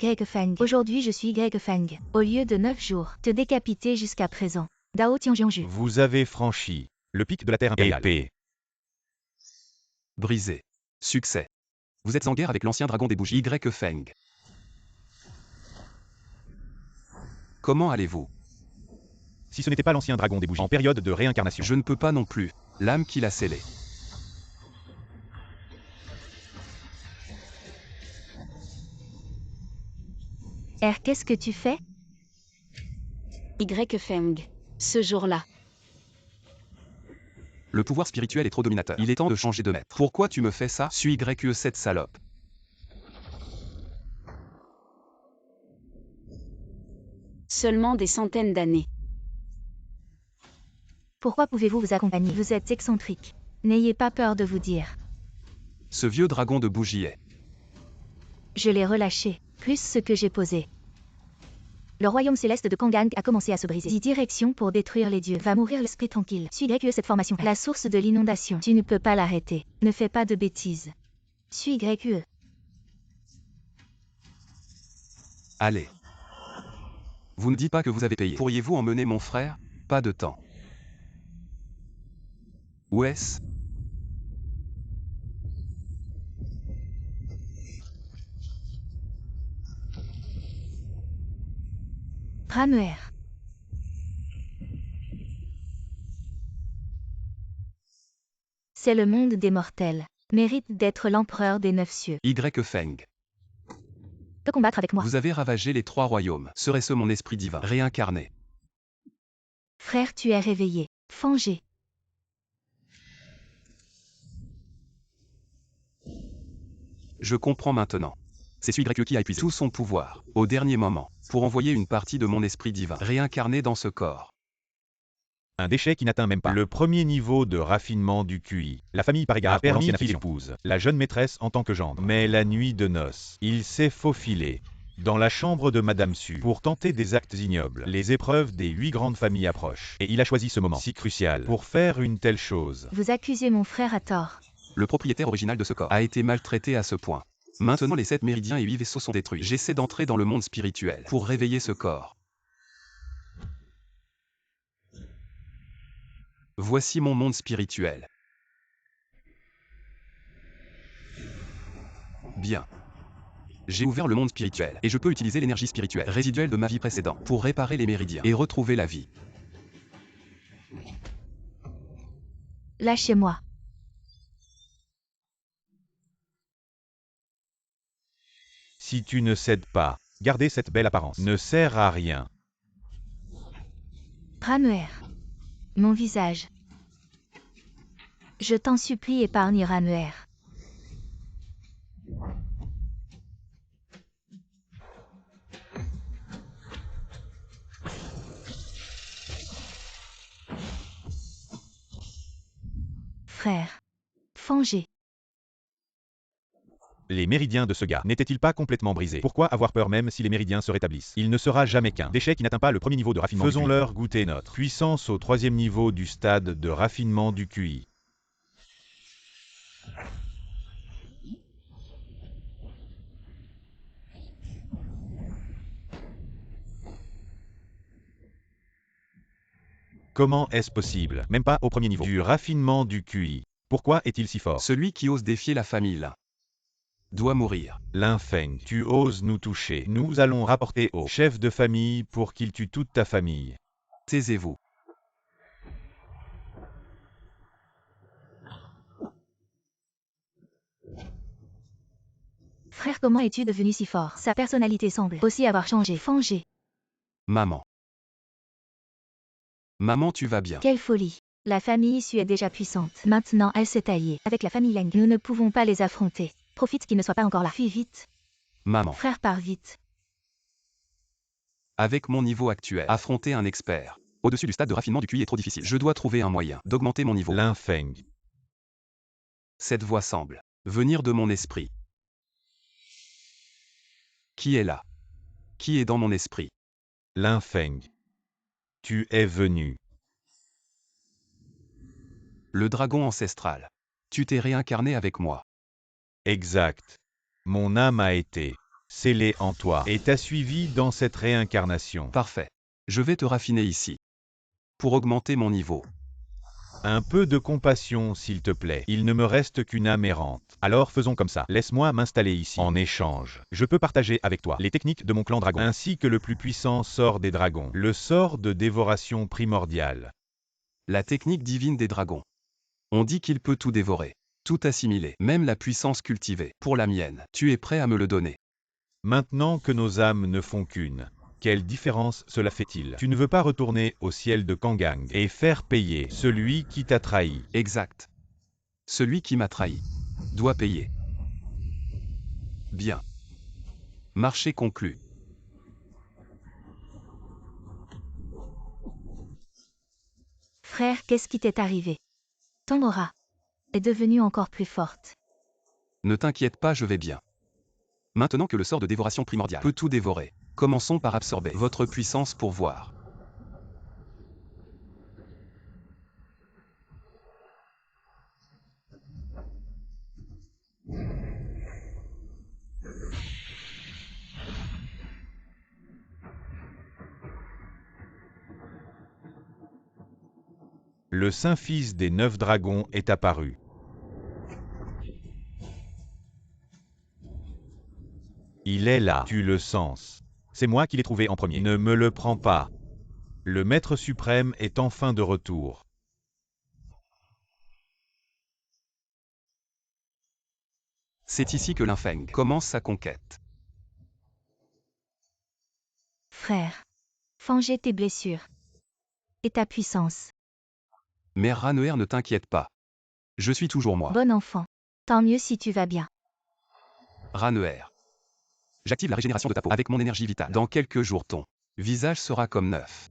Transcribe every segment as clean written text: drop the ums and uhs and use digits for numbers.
Y Feng. Aujourd'hui je suis Y Feng. Au lieu de 9 jours, te décapiter jusqu'à présent. Dao Tianjiangju. Vous avez franchi le pic de la Terre impériale. Épée. Brisé. Succès. Vous êtes en guerre avec l'ancien dragon des bougies Y Feng. Comment allez-vous? Si ce n'était pas l'ancien dragon des bougies en période de réincarnation. Je ne peux pas non plus. L'âme qui l'a scellé. Qu'est-ce que tu fais? Y Feng. Ce jour-là. Le pouvoir spirituel est trop dominateur. Il est temps de changer de maître. Pourquoi tu me fais ça? Suis YE cette salope. Seulement des centaines d'années. Pourquoi pouvez-vous vous accompagner? Vous êtes excentrique. N'ayez pas peur de vous dire. Ce vieux dragon de bougie est. Je l'ai relâché, plus ce que j'ai posé. Le royaume céleste de Kangang a commencé à se briser. 10 directions pour détruire les dieux. Va mourir l'esprit tranquille. Suis YE cette formation. La source de l'inondation. Tu ne peux pas l'arrêter. Ne fais pas de bêtises. Suis YE. Allez. Vous ne dites pas que vous avez payé. Pourriez-vous emmener mon frère? Pas de temps. Où est-ce? Rameer. C'est le monde des mortels. Mérite d'être l'empereur des 9 cieux. Y Feng. Peut combattre avec moi. Vous avez ravagé les 3 royaumes. Serait-ce mon esprit divin réincarné? Frère, tu es réveillé. Fangé. Je comprends maintenant. C'est celui YE qui a épuisé tout son pouvoir, au dernier moment, pour envoyer une partie de mon esprit divin réincarné dans ce corps. Un déchet qui n'atteint même pas le premier niveau de raffinement du QI. La famille par égard a permis qu'il épouse la jeune maîtresse en tant que gendre. Mais la nuit de noces, il s'est faufilé dans la chambre de Madame Su pour tenter des actes ignobles. Les épreuves des 8 grandes familles approchent. Et il a choisi ce moment si crucial pour faire une telle chose. Vous accusez mon frère à tort. Le propriétaire original de ce corps a été maltraité à ce point. Maintenant les 7 méridiens et 8 vaisseaux sont détruits. J'essaie d'entrer dans le monde spirituel pour réveiller ce corps. Voici mon monde spirituel. Bien. J'ai ouvert le monde spirituel et je peux utiliser l'énergie spirituelle résiduelle de ma vie précédente pour réparer les méridiens et retrouver la vie. Lâchez-moi. Si tu ne cèdes pas, garder cette belle apparence ne sert à rien. Rameer. Mon visage. Je t'en supplie, épargne Rameer. Frère. Fangé. Les méridiens de ce gars n'étaient-ils pas complètement brisés? Pourquoi avoir peur même si les méridiens se rétablissent? Il ne sera jamais qu'un déchet qui n'atteint pas le premier niveau de raffinement. Faisons-leur goûter notre puissance au 3e niveau du stade de raffinement du QI. Comment est-ce possible? Même pas au premier niveau du raffinement du QI. Pourquoi est-il si fort? Celui qui ose défier la famille là doit mourir. Lin Feng, tu oses nous toucher. Nous allons rapporter au chef de famille pour qu'il tue toute ta famille. Taisez-vous. Frère, comment es-tu devenu si fort? Sa personnalité semble aussi avoir changé. Fangé. Maman. Maman, tu vas bien. Quelle folie. La famille Su est déjà puissante. Maintenant, elle s'est alliée avec la famille Leng. Nous ne pouvons pas les affronter. Profite qu'ils ne soient pas encore là. Fuis vite. Maman. Frère, pars vite. Avec mon niveau actuel, affronter un expert au-dessus du stade de raffinement du QI est trop difficile. Je dois trouver un moyen d'augmenter mon niveau. Lin Feng. Cette voix semble venir de mon esprit. Qui est là? Qui est dans mon esprit? Lin Feng. Tu es venu. Le dragon ancestral. Tu t'es réincarné avec moi. Exact. Mon âme a été scellé en toi, et t'a suivi dans cette réincarnation. Parfait. Je vais te raffiner ici. Pour augmenter mon niveau. Un peu de compassion, s'il te plaît. Il ne me reste qu'une âme errante. Alors faisons comme ça. Laisse-moi m'installer ici. En échange, je peux partager avec toi les techniques de mon clan dragon, ainsi que le plus puissant sort des dragons, le sort de dévoration primordiale. La technique divine des dragons. On dit qu'il peut tout dévorer, tout assimiler, même la puissance cultivée. Pour la mienne, tu es prêt à me le donner. Maintenant que nos âmes ne font qu'une, quelle différence cela fait-il? Tu ne veux pas retourner au ciel de Kangang et faire payer celui qui t'a trahi. Exact. Celui qui m'a trahi doit payer. Bien. Marché conclu. Frère, qu'est-ce qui t'est arrivé? Ton aura est devenue encore plus forte. Ne t'inquiète pas, je vais bien. Maintenant que le sort de dévoration primordiale peut tout dévorer, commençons par absorber votre puissance pour voir. Le Saint-Fils des 9 dragons est apparu. Il est là, tu le sens. C'est moi qui l'ai trouvé en premier. Ne me le prends pas. Le Maître suprême est enfin de retour. C'est ici que l'Infeng commence sa conquête. Frère, venger tes blessures et ta puissance. Mère Ranoer, ne t'inquiète pas. Je suis toujours moi. Bon enfant, tant mieux si tu vas bien. Ranoer. J'active la régénération de ta peau avec mon énergie vitale. Dans quelques jours, ton visage sera comme neuf.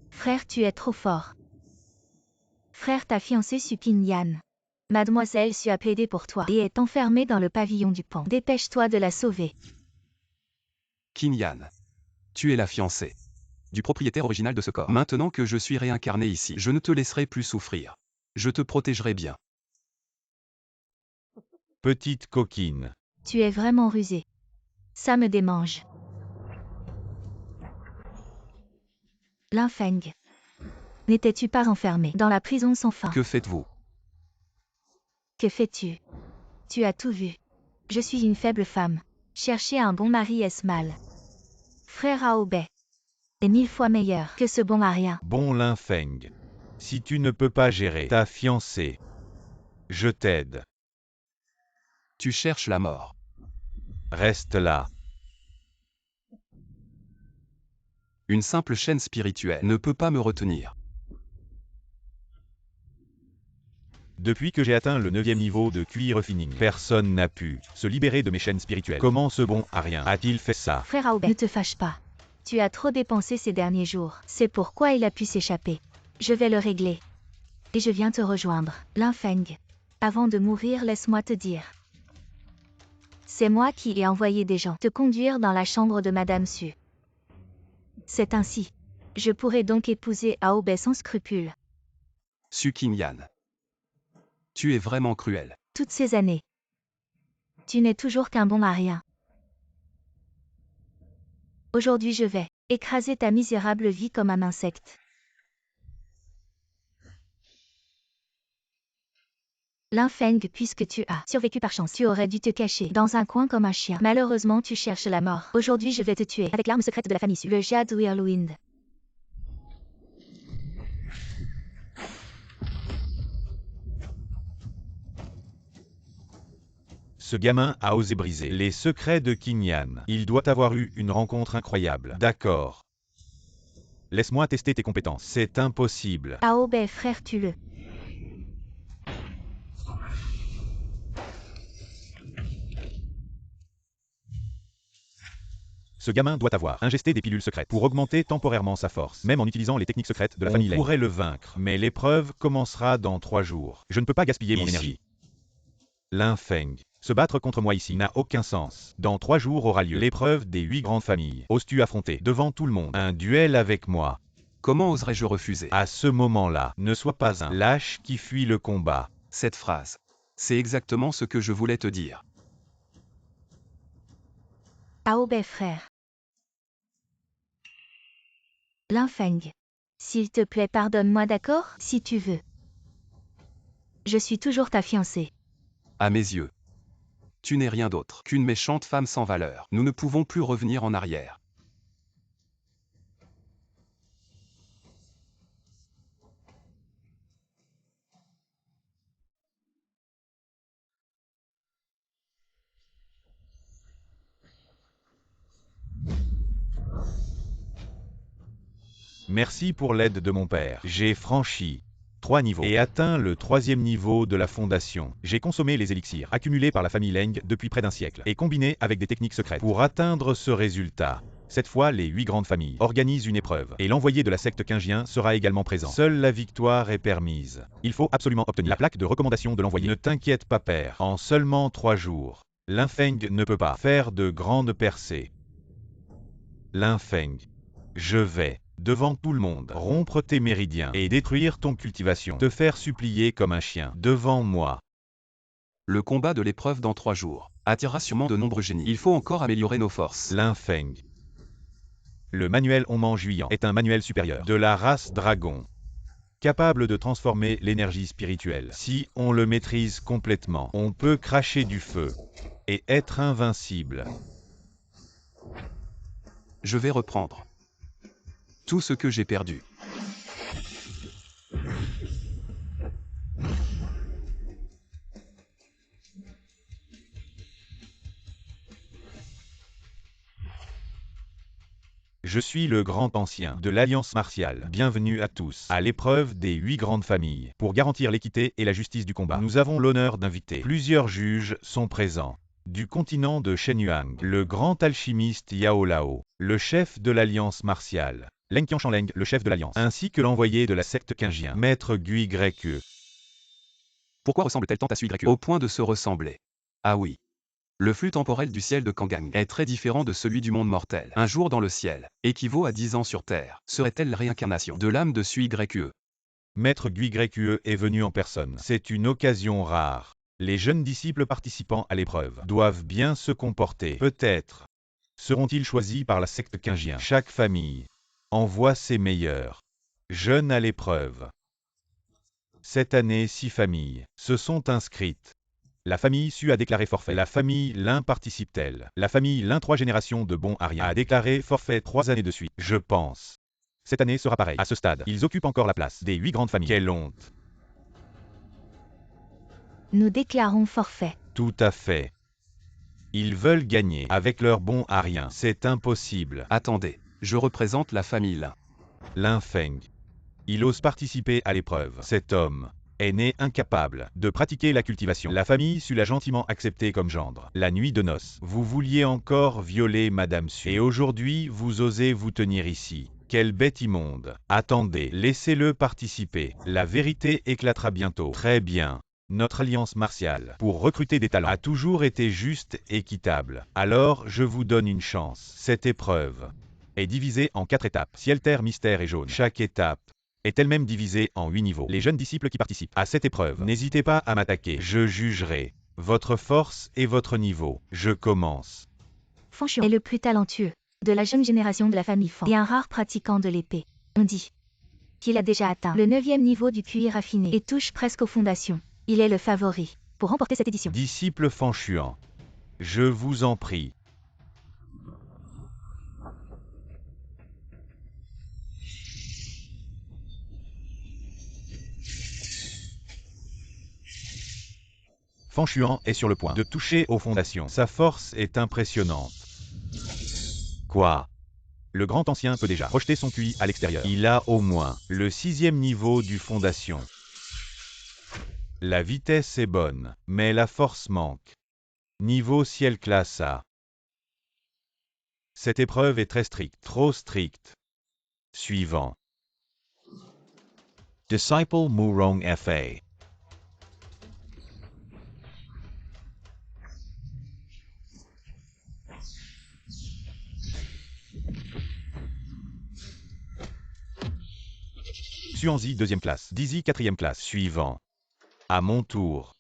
Frère, tu es trop fort. Frère, ta fiancée Sukin Yan. Mademoiselle Su a plaidé pour toi et est enfermée dans le pavillon du pan. Dépêche-toi de la sauver. Kinyan. Tu es la fiancée du propriétaire original de ce corps. Maintenant que je suis réincarné ici, je ne te laisserai plus souffrir. Je te protégerai bien. Petite coquine. Tu es vraiment rusée. Ça me démange. L'Infeng. N'étais-tu pas enfermé dans la prison sans fin? Que faites-vous? Que fais-tu? Tu as tout vu. Je suis une faible femme. Chercher un bon mari est mal. Frère Aobei est 1000 fois meilleur que ce bon marien. Bon Linfeng. Si tu ne peux pas gérer ta fiancée, je t'aide. Tu cherches la mort. Reste là. Une simple chaîne spirituelle ne peut pas me retenir. Depuis que j'ai atteint le 9e niveau de QI refining, personne n'a pu se libérer de mes chaînes spirituelles. Comment ce bon Arien a-t-il fait ça? Frère Aobei, ne te fâche pas. Tu as trop dépensé ces derniers jours. C'est pourquoi il a pu s'échapper. Je vais le régler. Et je viens te rejoindre. L'Infeng. Avant de mourir, laisse-moi te dire. C'est moi qui ai envoyé des gens te conduire dans la chambre de Madame Su. C'est ainsi. Je pourrais donc épouser Aobei sans scrupule. Sukinyan. Tu es vraiment cruel. Toutes ces années. Tu n'es toujours qu'un bon marien. Aujourd'hui je vais écraser ta misérable vie comme un insecte. L'Infeng, puisque tu as survécu par chance, tu aurais dû te cacher dans un coin comme un chien. Malheureusement, tu cherches la mort. Aujourd'hui, je vais te tuer avec l'arme secrète de la famille Su, le Jade Whirlwind. Ce gamin a osé briser les secrets de Kinyan. Il doit avoir eu une rencontre incroyable. D'accord. Laisse-moi tester tes compétences. C'est impossible. Aobei, frère, tue-le. Ce gamin doit avoir ingesté des pilules secrètes pour augmenter temporairement sa force. Même en utilisant les techniques secrètes de la famille Lei. On pourrait le vaincre, mais l'épreuve commencera dans 3 jours. Je ne peux pas gaspiller mon énergie. L'Infeng. Se battre contre moi ici n'a aucun sens. Dans 3 jours aura lieu l'épreuve des 8 grandes familles. Oses-tu affronter, devant tout le monde, un duel avec moi? Comment oserais-je refuser? À ce moment-là, ne sois pas un lâche qui fuit le combat. Cette phrase. C'est exactement ce que je voulais te dire. Aobei frère. Linfeng. S'il te plaît, pardonne-moi, d'accord? Si tu veux. Je suis toujours ta fiancée. À mes yeux. Tu n'es rien d'autre qu'une méchante femme sans valeur. Nous ne pouvons plus revenir en arrière. Merci pour l'aide de mon père. J'ai franchi 3 niveaux et atteint le 3e niveau de la fondation. J'ai consommé les élixirs accumulés par la famille Leng depuis près d'un siècle et combinés avec des techniques secrètes pour atteindre ce résultat. Cette fois, les 8 grandes familles organisent une épreuve et l'envoyé de la secte Qingien sera également présent. Seule la victoire est permise. Il faut absolument obtenir la plaque de recommandation de l'envoyé. Ne t'inquiète pas, père. En seulement 3 jours, Linfeng ne peut pas faire de grandes percées. Linfeng, je vais, devant tout le monde, rompre tes méridiens et détruire ton cultivation, te faire supplier comme un chien, devant moi. Le combat de l'épreuve dans 3 jours attirera sûrement de nombreux génies. Il faut encore améliorer nos forces. Linfeng. Le manuel Onman-Juyan est un manuel supérieur de la race dragon, capable de transformer l'énergie spirituelle. Si on le maîtrise complètement, on peut cracher du feu et être invincible. Je vais reprendre tout ce que j'ai perdu. Je suis le grand ancien de l'Alliance martiale. Bienvenue à tous à l'épreuve des 8 grandes familles. Pour garantir l'équité et la justice du combat, nous avons l'honneur d'inviter. Plusieurs juges sont présents. Du continent de Shenyang, le grand alchimiste Yao Lao, le chef de l'Alliance martiale, Leng Qianshanleng, le chef de l'Alliance, ainsi que l'envoyé de la secte Qingien, Maître Gui Grekue. Pourquoi ressemble-t-elle tant à Sui Grekue au point de se ressembler? Ah oui. Le flux temporel du ciel de Kangang est très différent de celui du monde mortel. Un jour dans le ciel équivaut à 10 ans sur Terre. Serait-elle la réincarnation de l'âme de Sui Grekue? Maître Gui Grekue est venu en personne. C'est une occasion rare. Les jeunes disciples participant à l'épreuve doivent bien se comporter. Peut-être seront-ils choisis par la secte Qingien. Chaque famille envoie ses meilleurs jeunes à l'épreuve. Cette année, 6 familles se sont inscrites. La famille Su a déclaré forfait. La famille Lin participe-t-elle? La famille Lin, 3 générations de bons Ariens, a déclaré forfait 3 années de suite. Je pense. Cette année sera pareil. À ce stade, ils occupent encore la place des 8 grandes familles. Quelle honte! Nous déclarons forfait. Tout à fait. Ils veulent gagner avec leurs bons Ariens. C'est impossible. Attendez, je représente la famille Lin. Linfeng. Il ose participer à l'épreuve. Cet homme est né incapable de pratiquer la cultivation. La famille Su l'a gentiment accepté comme gendre. La nuit de noces, vous vouliez encore violer Madame Su. Et aujourd'hui, vous osez vous tenir ici. Quelle bête immonde. Attendez, laissez-le participer. La vérité éclatera bientôt. Très bien. Notre alliance martiale, pour recruter des talents, a toujours été juste et équitable. Alors, je vous donne une chance. Cette épreuve est divisée en 4 étapes. Ciel, terre, mystère et jaune. Chaque étape est elle-même divisée en 8 niveaux. Les jeunes disciples qui participent à cette épreuve, n'hésitez pas à m'attaquer. Je jugerai votre force et votre niveau. Je commence. Fan Shuan est le plus talentueux de la jeune génération de la famille Fan et un rare pratiquant de l'épée. On dit qu'il a déjà atteint le 9e niveau du QI raffiné et touche presque aux fondations. Il est le favori pour remporter cette édition. Disciple Fan Shuan, je vous en prie. Fan Shuan est sur le point de toucher aux fondations. Sa force est impressionnante. Quoi? Le grand ancien peut déjà projeter son QI à l'extérieur. Il a au moins le 6e niveau du fondation. La vitesse est bonne, mais la force manque. Niveau ciel classe A. Cette épreuve est très stricte, trop stricte. Suivant. Disciple Murong Fa. Xuanzi 2e classe, Dizzy 4e classe. Suivant. À mon tour.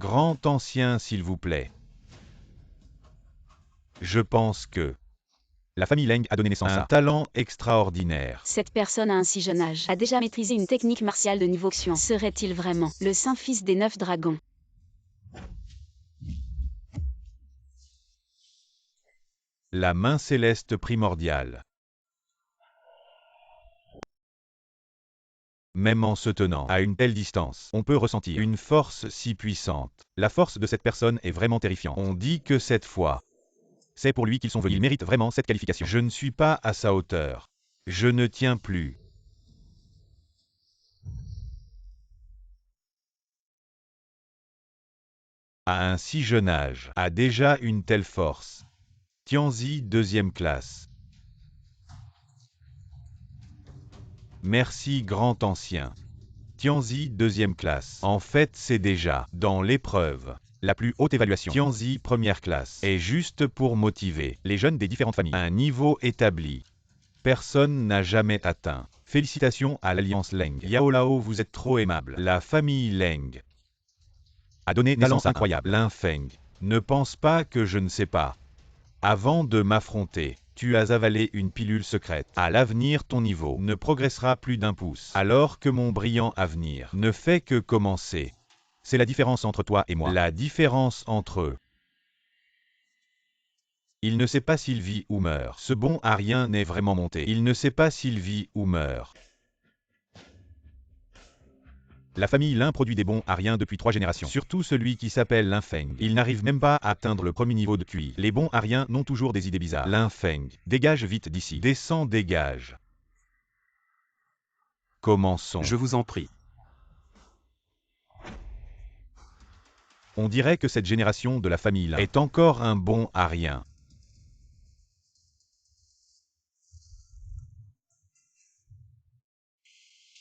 Grand ancien, s'il vous plaît. Je pense que la famille Leng a donné naissance à un talent extraordinaire. Cette personne à un si jeune âge a déjà maîtrisé une technique martiale de niveau Xuan. Serait-il vraiment le saint fils des 9 dragons? La main céleste primordiale. Même en se tenant à une telle distance, on peut ressentir une force si puissante. La force de cette personne est vraiment terrifiante. On dit que cette fois, c'est pour lui qu'ils sont venus. Il mérite vraiment cette qualification. Je ne suis pas à sa hauteur. Je ne tiens plus. À un si jeune âge, a déjà une telle force. Tianzi, 2e classe. Merci grand ancien. Tianzi, 2e classe. En fait, c'est déjà, dans l'épreuve, la plus haute évaluation. Tianzi, 1re classe. Est juste pour motiver les jeunes des différentes familles. Un niveau établi. Personne n'a jamais atteint. Félicitations à l'Alliance Leng. Yao Lao, vous êtes trop aimable. La famille Leng a donné naissance incroyable. Lin Feng. Ne pense pas que je ne sais pas. Avant de m'affronter, tu as avalé une pilule secrète. À l'avenir, ton niveau ne progressera plus d'1 pouce. Alors que mon brillant avenir ne fait que commencer. C'est la différence entre toi et moi. La différence entre eux. Il ne sait pas s'il vit ou meurt. Ce bon arien n'est vraiment monté. Il ne sait pas s'il vit ou meurt. La famille Lin produit des bons ariens depuis 3 générations. Surtout celui qui s'appelle Lin Feng. Il n'arrive même pas à atteindre le premier niveau de QI. Les bons ariens n'ont toujours des idées bizarres. Lin Feng, dégage vite d'ici. Descends, dégage. Commençons. Je vous en prie. On dirait que cette génération de la famille Lin est encore un bon arien.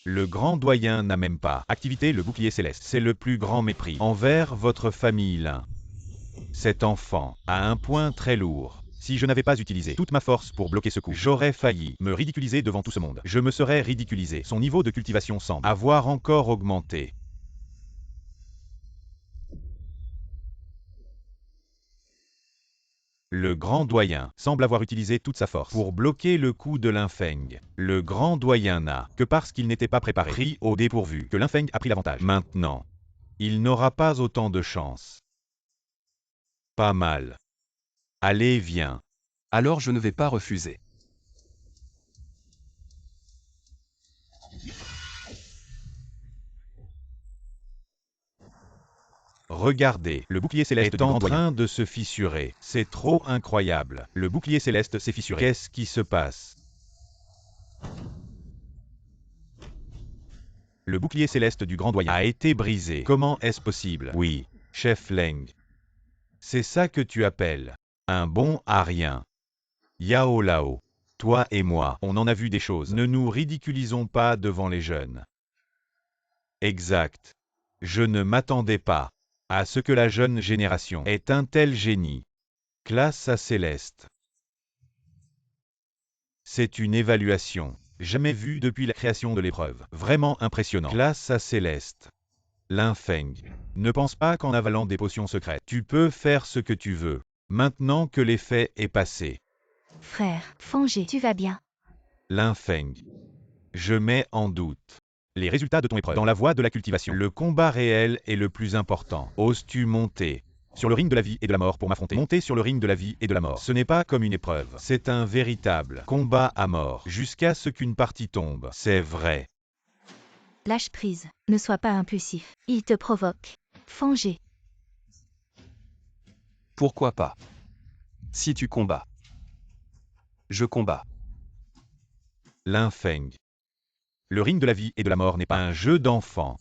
Le grand doyen n'a même pas activé le bouclier céleste. C'est le plus grand mépris envers votre famille Lin. Cet enfant a un point très lourd. Si je n'avais pas utilisé toute ma force pour bloquer ce coup, j'aurais failli me ridiculiser devant tout ce monde. Je me serais ridiculisé. Son niveau de cultivation semble avoir encore augmenté. Le grand doyen semble avoir utilisé toute sa force pour bloquer le coup de Lin Feng. Le grand doyen n'a que parce qu'il n'était pas préparé, pris au dépourvu, que Lin Feng a pris l'avantage. Maintenant, il n'aura pas autant de chance. Pas mal. Allez, viens. Alors je ne vais pas refuser. Regardez, le bouclier céleste est en train de se fissurer. C'est trop incroyable. Le bouclier céleste s'est fissuré. Qu'est-ce qui se passe? Le bouclier céleste du grand doyen a été brisé. Comment est-ce possible? Oui, chef Leng. C'est ça que tu appelles un bon arien. Yao Lao. Toi et moi, on en a vu des choses. Ne nous ridiculisons pas devant les jeunes. Exact. Je ne m'attendais pas à ce que la jeune génération ait un tel génie. Classe à Céleste. C'est une évaluation jamais vue depuis la création de l'épreuve. Vraiment impressionnant. Classe à Céleste. Lin Feng. Ne pense pas qu'en avalant des potions secrètes, tu peux faire ce que tu veux. Maintenant que l'effet est passé. Frère, Fangé, tu vas bien? Lin Feng. Je mets en doute les résultats de ton épreuve. Dans la voie de la cultivation, le combat réel est le plus important. Oses-tu monter sur le ring de la vie et de la mort pour m'affronter? Monter sur le ring de la vie et de la mort. Ce n'est pas comme une épreuve. C'est un véritable combat à mort. Jusqu'à ce qu'une partie tombe. C'est vrai. Lâche prise. Ne sois pas impulsif. Il te provoque. Fangé. Pourquoi pas? Si tu combats, je combats. Lin Feng. Le ring de la vie et de la mort n'est pas un jeu d'enfant.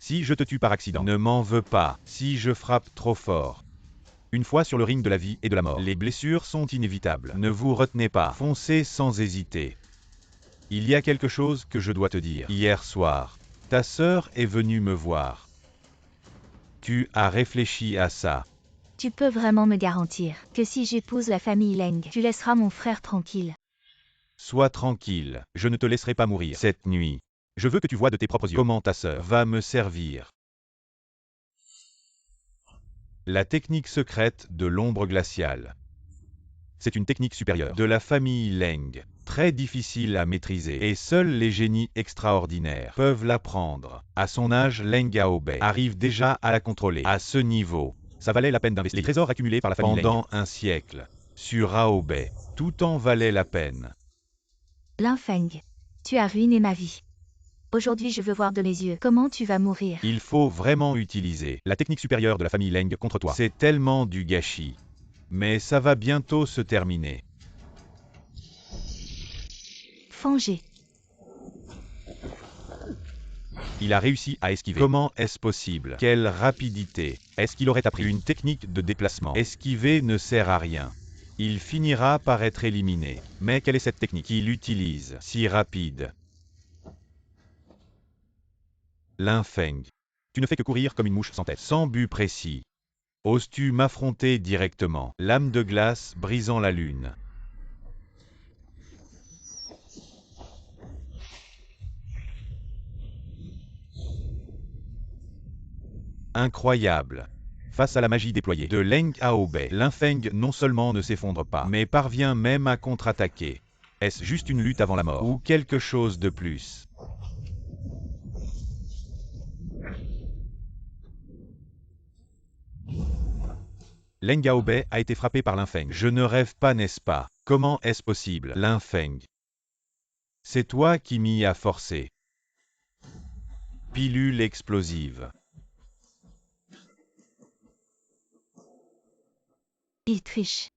Si je te tue par accident, ne m'en veux pas. Si je frappe trop fort. Une fois sur le ring de la vie et de la mort, les blessures sont inévitables. Ne vous retenez pas. Foncez sans hésiter. Il y a quelque chose que je dois te dire. Hier soir, ta sœur est venue me voir. Tu as réfléchi à ça. Tu peux vraiment me garantir que si j'épouse la famille Leng, tu laisseras mon frère tranquille. Sois tranquille, je ne te laisserai pas mourir cette nuit. Je veux que tu vois de tes propres yeux comment ta sœur va me servir. La technique secrète de l'ombre glaciale. C'est une technique supérieure de la famille Leng, très difficile à maîtriser, et seuls les génies extraordinaires peuvent l'apprendre. À son âge, Leng Gaobei arrive déjà à la contrôler. À ce niveau, ça valait la peine d'investir. Les trésors accumulés par la famille pendant un siècle sur Aobei, tout en valait la peine. Lin Feng, tu as ruiné ma vie. Aujourd'hui je veux voir de mes yeux comment tu vas mourir. Il faut vraiment utiliser la technique supérieure de la famille Leng contre toi. C'est tellement du gâchis. Mais ça va bientôt se terminer. Fangé. Il a réussi à esquiver. Comment est-ce possible? Quelle rapidité! Est-ce qu'il aurait appris une technique de déplacement? Esquiver ne sert à rien. Il finira par être éliminé. Mais quelle est cette technique qu'il utilise? Si rapide. Lin Feng. Tu ne fais que courir comme une mouche sans tête. Sans but précis. Oses-tu m'affronter directement? Lame de glace brisant la lune. Incroyable. Face à la magie déployée de Leng Aobei, Lin Feng non seulement ne s'effondre pas, mais parvient même à contre-attaquer. Est-ce juste une lutte avant la mort, ou quelque chose de plus? Leng Gaobei a été frappé par Lin Feng. Je ne rêve pas, n'est-ce pas? Comment est-ce possible? Lin Feng. C'est toi qui m'y as forcé. Pilule explosive. Il triche.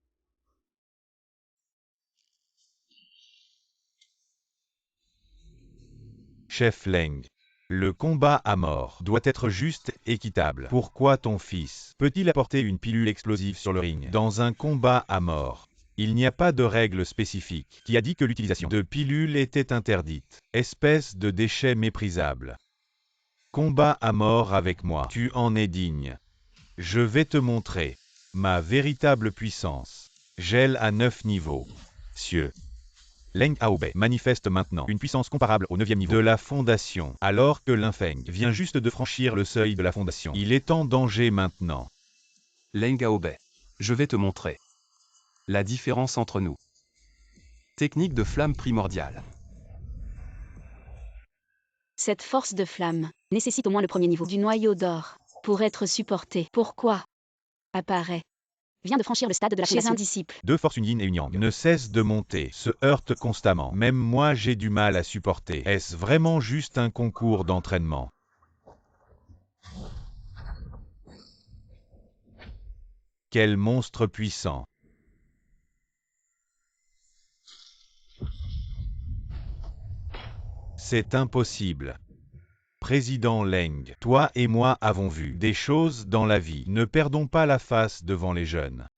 Chef Leng. Le combat à mort doit être juste, équitable. Pourquoi ton fils peut-il apporter une pilule explosive sur le ring dans un combat à mort? Il n'y a pas de règle spécifique qui a dit que l'utilisation de pilules était interdite. Espèce de déchet méprisable. Combat à mort avec moi. Tu en es digne. Je vais te montrer ma véritable puissance. Gel à 9 niveaux. Cieux. Leng Aobei manifeste maintenant une puissance comparable au 9e niveau de la fondation, alors que Lin Feng vient juste de franchir le seuil de la fondation. Il est en danger maintenant. Leng Gaobei, je vais te montrer la différence entre nous. Technique de flamme primordiale. Cette force de flamme nécessite au moins le premier niveau du noyau d'or pour être supportée. Pourquoi apparaît vient de franchir le stade de la chez un disciple. Deux forces, une yin et une yang, ne cessent de monter, se heurtent constamment. Même moi j'ai du mal à supporter. Est-ce vraiment juste un concours d'entraînement? Quel monstre puissant! C'est impossible. Président Leng, toi et moi avons vu des choses dans la vie. Ne perdons pas la face devant les jeunes.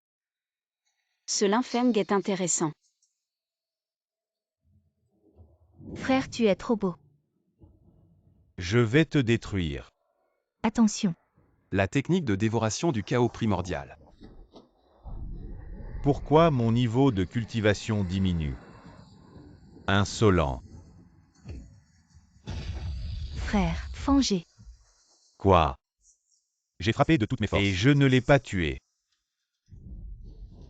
Ce Lin Feng est intéressant. Frère, tu es trop beau. Je vais te détruire. Attention. La technique de dévoration du chaos primordial. Pourquoi mon niveau de cultivation diminue? Insolent. Frère, Fangé. Quoi? J'ai frappé de toutes mes forces. Et je ne l'ai pas tué.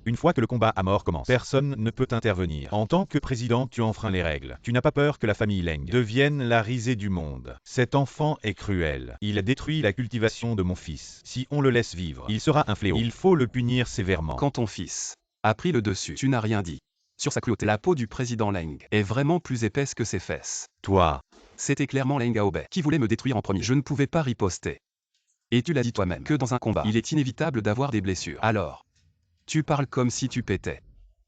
Une fois que le combat à mort commence, personne ne peut intervenir. En tant que président, tu enfreins les règles. Tu n'as pas peur que la famille Leng devienne la risée du monde. Cet enfant est cruel. Il a détruit la cultivation de mon fils. Si on le laisse vivre, il sera un fléau. Il faut le punir sévèrement. Quand ton fils a pris le dessus, tu n'as rien dit. Sur sa cruauté, la peau du président Leng est vraiment plus épaisse que ses fesses. Toi. C'était clairement Leng Gaobei qui voulait me détruire en premier. Je ne pouvais pas riposter. Et tu l'as dit toi-même que dans un combat, il est inévitable d'avoir des blessures. Alors, tu parles comme si tu pétais.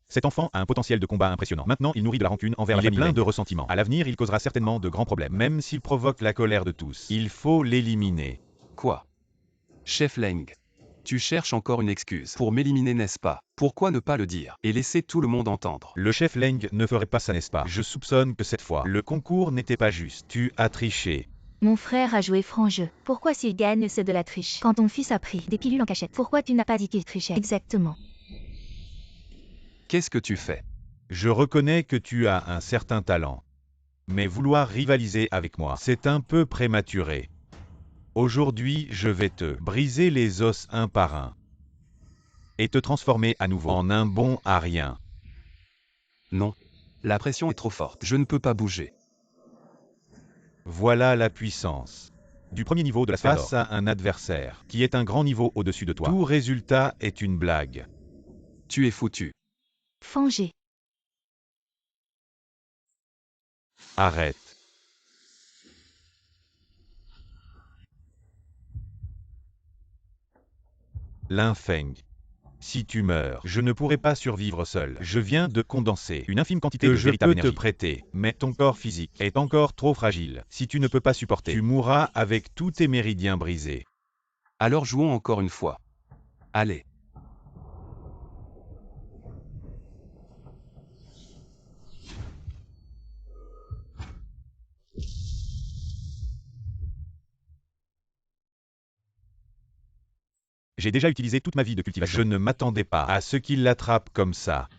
Cet enfant a un potentiel de combat impressionnant. Maintenant, il nourrit de la rancune envers la famille. Il est plein de ressentiment. À l'avenir, il causera certainement de grands problèmes, même s'il provoque la colère de tous. Il faut l'éliminer. Quoi? Chef Leng, tu cherches encore une excuse pour m'éliminer, n'est-ce pas? Pourquoi ne pas le dire et laisser tout le monde entendre? Le chef Leng ne ferait pas ça, n'est-ce pas? Je soupçonne que cette fois, le concours n'était pas juste. Tu as triché. Mon frère a joué franc jeu. Pourquoi s'il gagne, c'est de la triche? Quand ton fils a pris des pilules en cachette, pourquoi tu n'as pas dit qu'il trichait? Exactement. Qu'est-ce que tu fais? Je reconnais que tu as un certain talent. Mais vouloir rivaliser avec moi, c'est un peu prématuré. Aujourd'hui, je vais te briser les os un par un. et te transformer à nouveau en un bon à rien. Non. La pression est trop forte. Je ne peux pas bouger. Voilà la puissance du premier niveau de la sphère face à un adversaire qui est un grand niveau au-dessus de toi. Tout résultat est une blague. Tu es foutu. Fangé. Arrête. Linfeng. Si tu meurs, je ne pourrai pas survivre seul. Je viens de condenser une infime quantité de véritable énergie. Je peux te prêter, mais ton corps physique est encore trop fragile. Si tu ne peux pas supporter, tu mourras avec tous tes méridiens brisés. Alors jouons encore une fois. Allez. J'ai déjà utilisé toute ma vie de cultivation. Je ne m'attendais pas à ce qu'il l'attrape comme ça.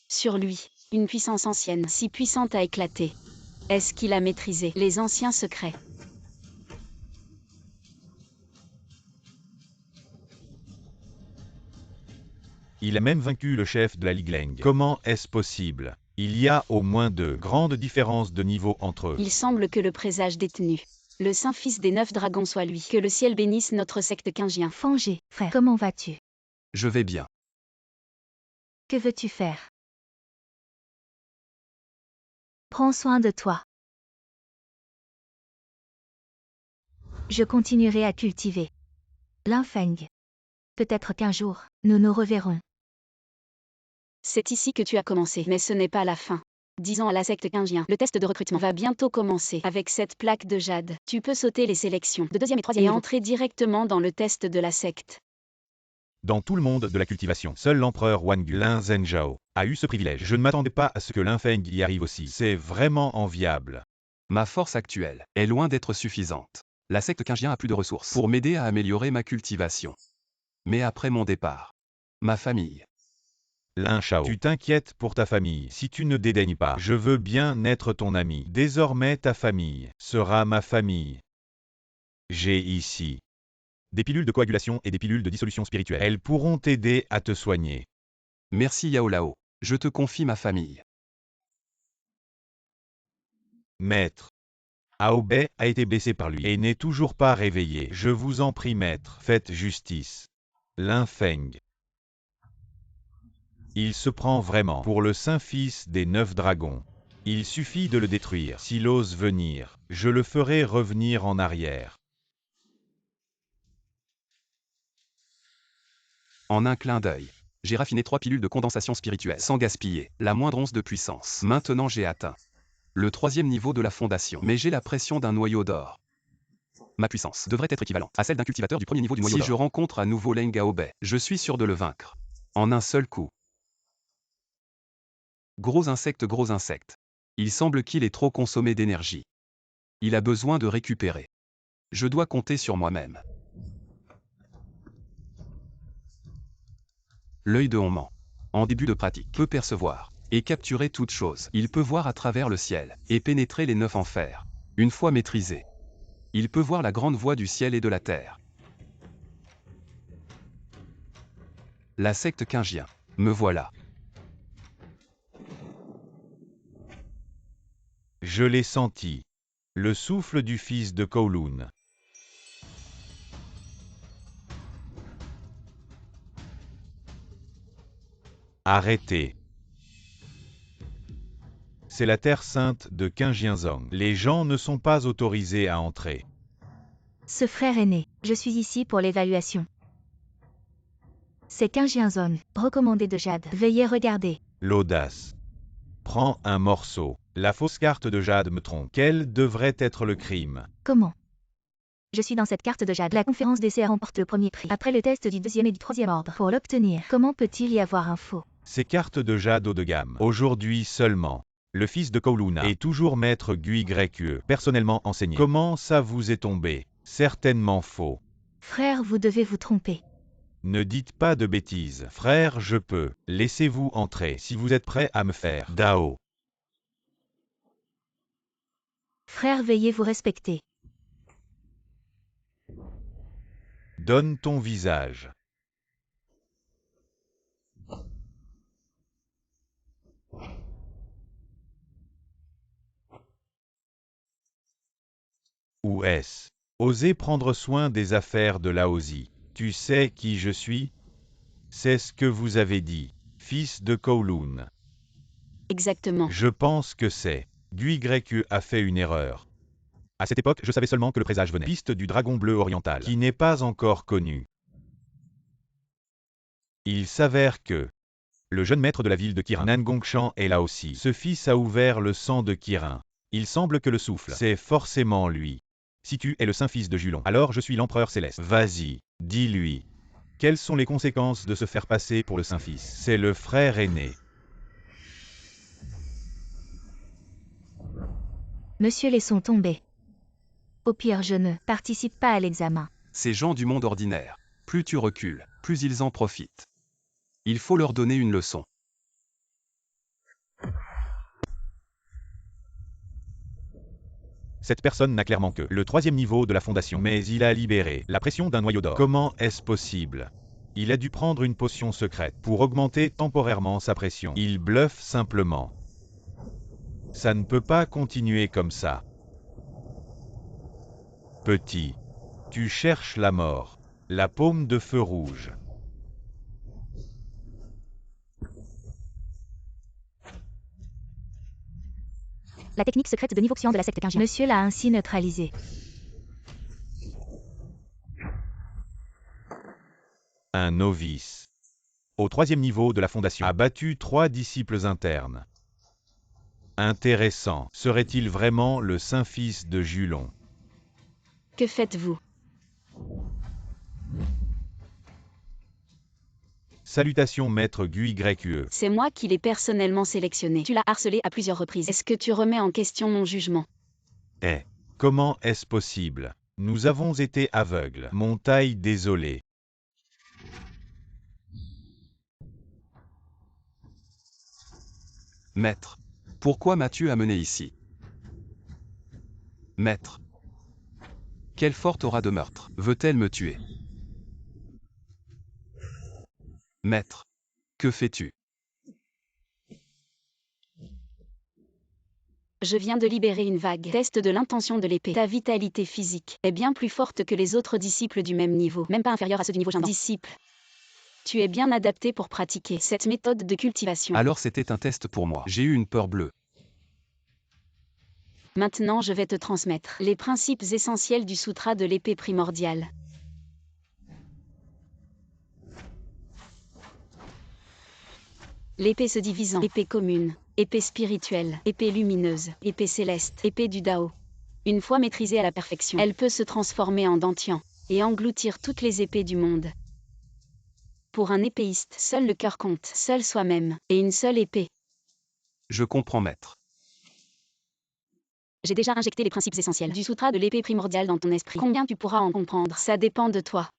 Sur lui, une puissance ancienne, si puissante a éclaté. Est-ce qu'il a maîtrisé les anciens secrets? Il a même vaincu le chef de la Ligue Leng. Comment est-ce possible? Il y a au moins 2 grandes différences de niveau entre eux. Il semble que le présage détenu, le saint fils des 9 dragons soit lui. Que le ciel bénisse notre secte Qingien. Fangé, frère, comment vas-tu? Je vais bien. Que veux-tu faire? Prends soin de toi. Je continuerai à cultiver Linfeng. Peut-être qu'un jour, nous nous reverrons. C'est ici que tu as commencé, mais ce n'est pas la fin. Disons à la secte Qingien, le test de recrutement va bientôt commencer. Avec cette plaque de jade, tu peux sauter les sélections de 2e et 3e niveau et entrer directement dans le test de la secte. Dans tout le monde de la cultivation, seul l'empereur Wangu, Lin Zhenjiao, a eu ce privilège. Je ne m'attendais pas à ce que Linfeng y arrive aussi. C'est vraiment enviable. Ma force actuelle est loin d'être suffisante. La secte Qingien a plus de ressources pour m'aider à améliorer ma cultivation. Mais après mon départ, ma famille. Lin Shao, tu t'inquiètes pour ta famille. Si tu ne dédaignes pas, je veux bien être ton ami. Désormais ta famille sera ma famille. J'ai ici des pilules de coagulation et des pilules de dissolution spirituelle. Elles pourront t'aider à te soigner. Merci Yao Lao. Je te confie ma famille. Maître. Aobei a été blessé par lui et n'est toujours pas réveillé. Je vous en prie maître, faites justice. Linfeng. Il se prend vraiment pour le saint fils des 9 dragons. Il suffit de le détruire. S'il ose venir, je le ferai revenir en arrière. En un clin d'œil, j'ai raffiné 3 pilules de condensation spirituelle sans gaspiller la moindre once de puissance. Maintenant j'ai atteint le 3e niveau de la fondation, mais j'ai la pression d'un noyau d'or. Ma puissance devrait être équivalente à celle d'un cultivateur du premier niveau du noyau d'or. Si je rencontre à nouveau Leng Aobei, je suis sûr de le vaincre. En un seul coup. Gros insecte, gros insecte. Il semble qu'il ait trop consommé d'énergie. Il a besoin de récupérer. Je dois compter sur moi-même. L'œil de Honman, en début de pratique, peut percevoir et capturer toute chose. Il peut voir à travers le ciel et pénétrer les 9 enfers. Une fois maîtrisé, il peut voir la grande voie du ciel et de la terre. La secte Qingien, me voilà. Je l'ai senti. Le souffle du fils de Kowloon. Arrêtez. C'est la terre sainte de Qinjianzong. Les gens ne sont pas autorisés à entrer. Ce frère aîné, je suis ici pour l'évaluation. C'est Qinjianzong, recommandé de Jade. Veuillez regarder. L'audace. Prends un morceau. La fausse carte de Jade me trompe. Quel devrait être le crime? Comment? Je suis dans cette carte de Jade. La conférence d'essai remporte le premier prix. Après le test du 2e et du 3e ordre. Pour l'obtenir, comment peut-il y avoir un faux? Ces cartes de Jade haut de gamme. Aujourd'hui seulement. Le fils de Kowloon est toujours maître Gui Grekue, personnellement enseigné. Comment ça vous est tombé? Certainement faux. Frère, vous devez vous tromper. Ne dites pas de bêtises. Frère, je peux. Laissez-vous entrer si vous êtes prêt à me faire Dao. Frère, veuillez vous respecter. Donne ton visage. Ou est-ce oser prendre soin des affaires de Laozi? Tu sais qui je suis? C'est ce que vous avez dit, fils de Kowloon. Exactement. Je pense que c'est. Gui-YE a fait une erreur. À cette époque, je savais seulement que le présage venait. Piste du dragon bleu oriental, qui n'est pas encore connu. Il s'avère que le jeune maître de la ville de Kirin, Nangongshan, est là aussi. Ce fils a ouvert le sang de Kirin. Il semble que le souffle, c'est forcément lui. Si tu es le saint-fils de Julon, alors je suis l'empereur céleste. Vas-y, dis-lui. Quelles sont les conséquences de se faire passer pour le saint-fils? C'est le frère aîné. Monsieur, laissons tomber. Au pire, je ne participe pas à l'examen. Ces gens du monde ordinaire, plus tu recules, plus ils en profitent. Il faut leur donner une leçon. Cette personne n'a clairement que le 3e niveau de la fondation, mais il a libéré la pression d'un noyau d'or. Comment est-ce possible? Il a dû prendre une potion secrète pour augmenter temporairement sa pression. Il bluffe simplement. Ça ne peut pas continuer comme ça. Petit, tu cherches la mort. La paume de feu rouge. La technique secrète de niveau xian de la secte Qingjian. Monsieur l'a ainsi neutralisé. Un novice, au 3e niveau de la fondation, a battu 3 disciples internes. Intéressant. Serait-il vraiment le saint-fils de Julon? Que faites-vous? Salutations maître Gui-YE. C'est moi qui l'ai personnellement sélectionné. Tu l'as harcelé à plusieurs reprises. Est-ce que tu remets en question mon jugement? Comment est-ce possible? Nous avons été aveugles. Mon taille désolé. Maître, pourquoi m'as-tu amené ici? Maître, quelle forte aura de meurtre veut-elle me tuer? Maître, que fais-tu? Je viens de libérer une vague. Test de l'intention de l'épée. Ta vitalité physique est bien plus forte que les autres disciples du même niveau, même pas inférieur à ceux du niveau Jindan. Disciple, tu es bien adapté pour pratiquer cette méthode de cultivation. Alors c'était un test pour moi. J'ai eu une peur bleue. Maintenant je vais te transmettre les principes essentiels du sutra de l'épée primordiale. L'épée se divise en épée commune, épée spirituelle, épée lumineuse, épée céleste, épée du Dao. Une fois maîtrisée à la perfection, elle peut se transformer en dantian et engloutir toutes les épées du monde. Pour un épéiste, seul le cœur compte, seul soi-même, et une seule épée. Je comprends, maître. J'ai déjà injecté les principes essentiels du sutra de l'épée primordiale dans ton esprit. Combien tu pourras en comprendre? Ça dépend de toi.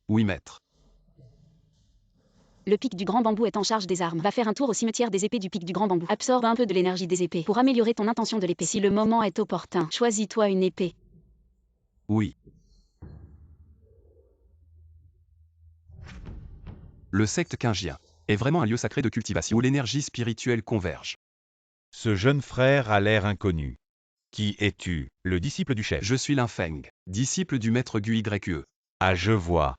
Oui, maître. Le pic du grand bambou est en charge des armes. Va faire un tour au cimetière des épées du pic du grand bambou. Absorbe un peu de l'énergie des épées pour améliorer ton intention de l'épée. Si le moment est opportun, choisis-toi une épée. Oui. Le secte Qingjian est vraiment un lieu sacré de cultivation où l'énergie spirituelle converge. Ce jeune frère a l'air inconnu. Qui es-tu? Le disciple du chef. Je suis Linfeng, disciple du maître Gui-YE. Ah, je vois.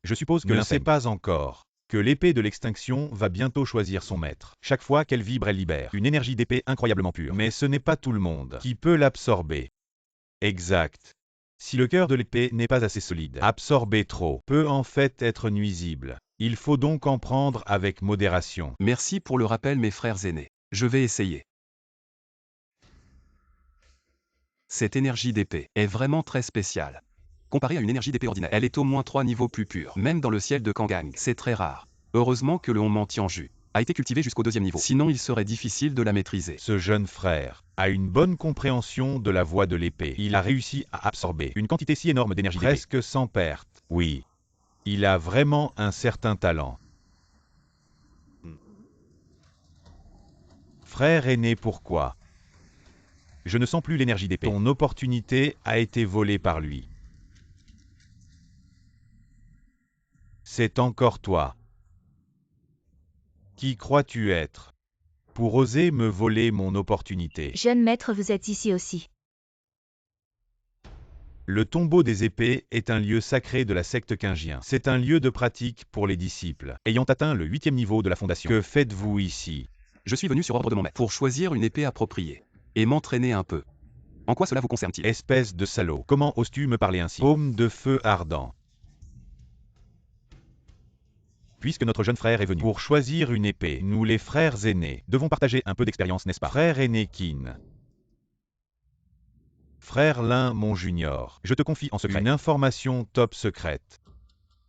Je suppose que ne sait pas encore que l'épée de l'extinction va bientôt choisir son maître. Chaque fois qu'elle vibre, elle libère une énergie d'épée incroyablement pure. Mais ce n'est pas tout le monde qui peut l'absorber. Exact. Si le cœur de l'épée n'est pas assez solide, absorber trop peut en fait être nuisible. Il faut donc en prendre avec modération. Merci pour le rappel, mes frères aînés. Je vais essayer. Cette énergie d'épée est vraiment très spéciale. Comparée à une énergie d'épée ordinaire, elle est au moins 3 niveaux plus pure. Même dans le ciel de Kangang, c'est très rare. Heureusement que le Honman Tianju a été cultivé jusqu'au 2e niveau. Sinon, il serait difficile de la maîtriser. Ce jeune frère a une bonne compréhension de la voie de l'épée. Il a réussi à absorber une quantité si énorme d'énergie d'épée, presque sans perte. Oui, il a vraiment un certain talent. Frère aîné, pourquoi? Je ne sens plus l'énergie d'épée. Ton opportunité a été volée par lui. C'est encore toi. Qui crois-tu être? Pour oser me voler mon opportunité. Jeune maître, vous êtes ici aussi. Le tombeau des épées est un lieu sacré de la secte Qingien. C'est un lieu de pratique pour les disciples. Ayant atteint le 8e niveau de la fondation, que faites-vous ici? Je suis venu sur ordre de mon maître pour choisir une épée appropriée et m'entraîner un peu. En quoi cela vous concerne-t-il? Espèce de salaud, comment oses-tu me parler ainsi? Paume de feu ardent. Puisque notre jeune frère est venu pour choisir une épée, nous les frères aînés devons partager un peu d'expérience, n'est-ce pas? Frère aîné Qin. Frère Lin mon junior, je te confie en secret une information top secrète.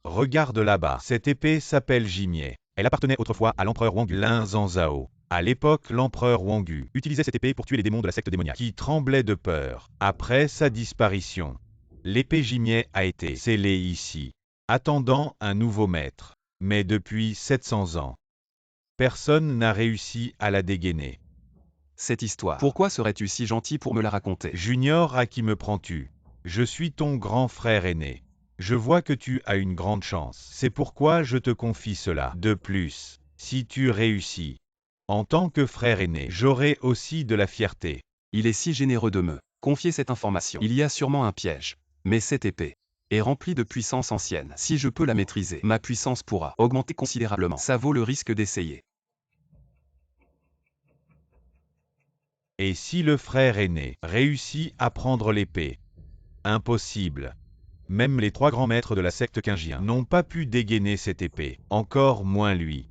Regarde là-bas, cette épée s'appelle Jimier. Elle appartenait autrefois à l'empereur Wang Lin Zanzhao. À l'époque, l'empereur Wangu utilisait cette épée pour tuer les démons de la secte démoniaque, qui tremblaient de peur. Après sa disparition, l'épée Jimier a été scellée ici, attendant un nouveau maître. Mais depuis 700 ans, personne n'a réussi à la dégainer. Cette histoire, pourquoi serais-tu si gentil pour me la raconter? Junior, à qui me prends-tu? Je suis ton grand frère aîné. Je vois que tu as une grande chance. C'est pourquoi je te confie cela. De plus, si tu réussis, en tant que frère aîné, j'aurai aussi de la fierté. Il est si généreux de me confier cette information. Il y a sûrement un piège. Mais cette épée est remplie de puissance ancienne. Si je peux la maîtriser, ma puissance pourra augmenter considérablement. Ça vaut le risque d'essayer. Et si le frère aîné réussit à prendre l'épée? Impossible. Même les 3 grands maîtres de la secte Qingien n'ont pas pu dégainer cette épée, encore moins lui.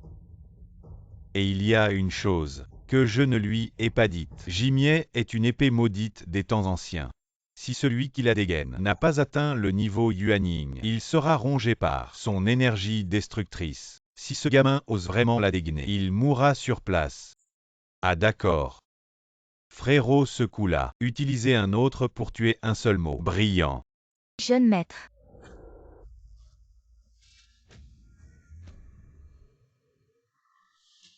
Et il y a une chose que je ne lui ai pas dite. Jimier est une épée maudite des temps anciens. Si celui qui la dégaine n'a pas atteint le niveau Yuanying, il sera rongé par son énergie destructrice. Si ce gamin ose vraiment la dégainer, il mourra sur place. Ah d'accord. Frérot ce coup-là, utilisez un autre pour tuer un seul mot. Brillant. Jeune maître.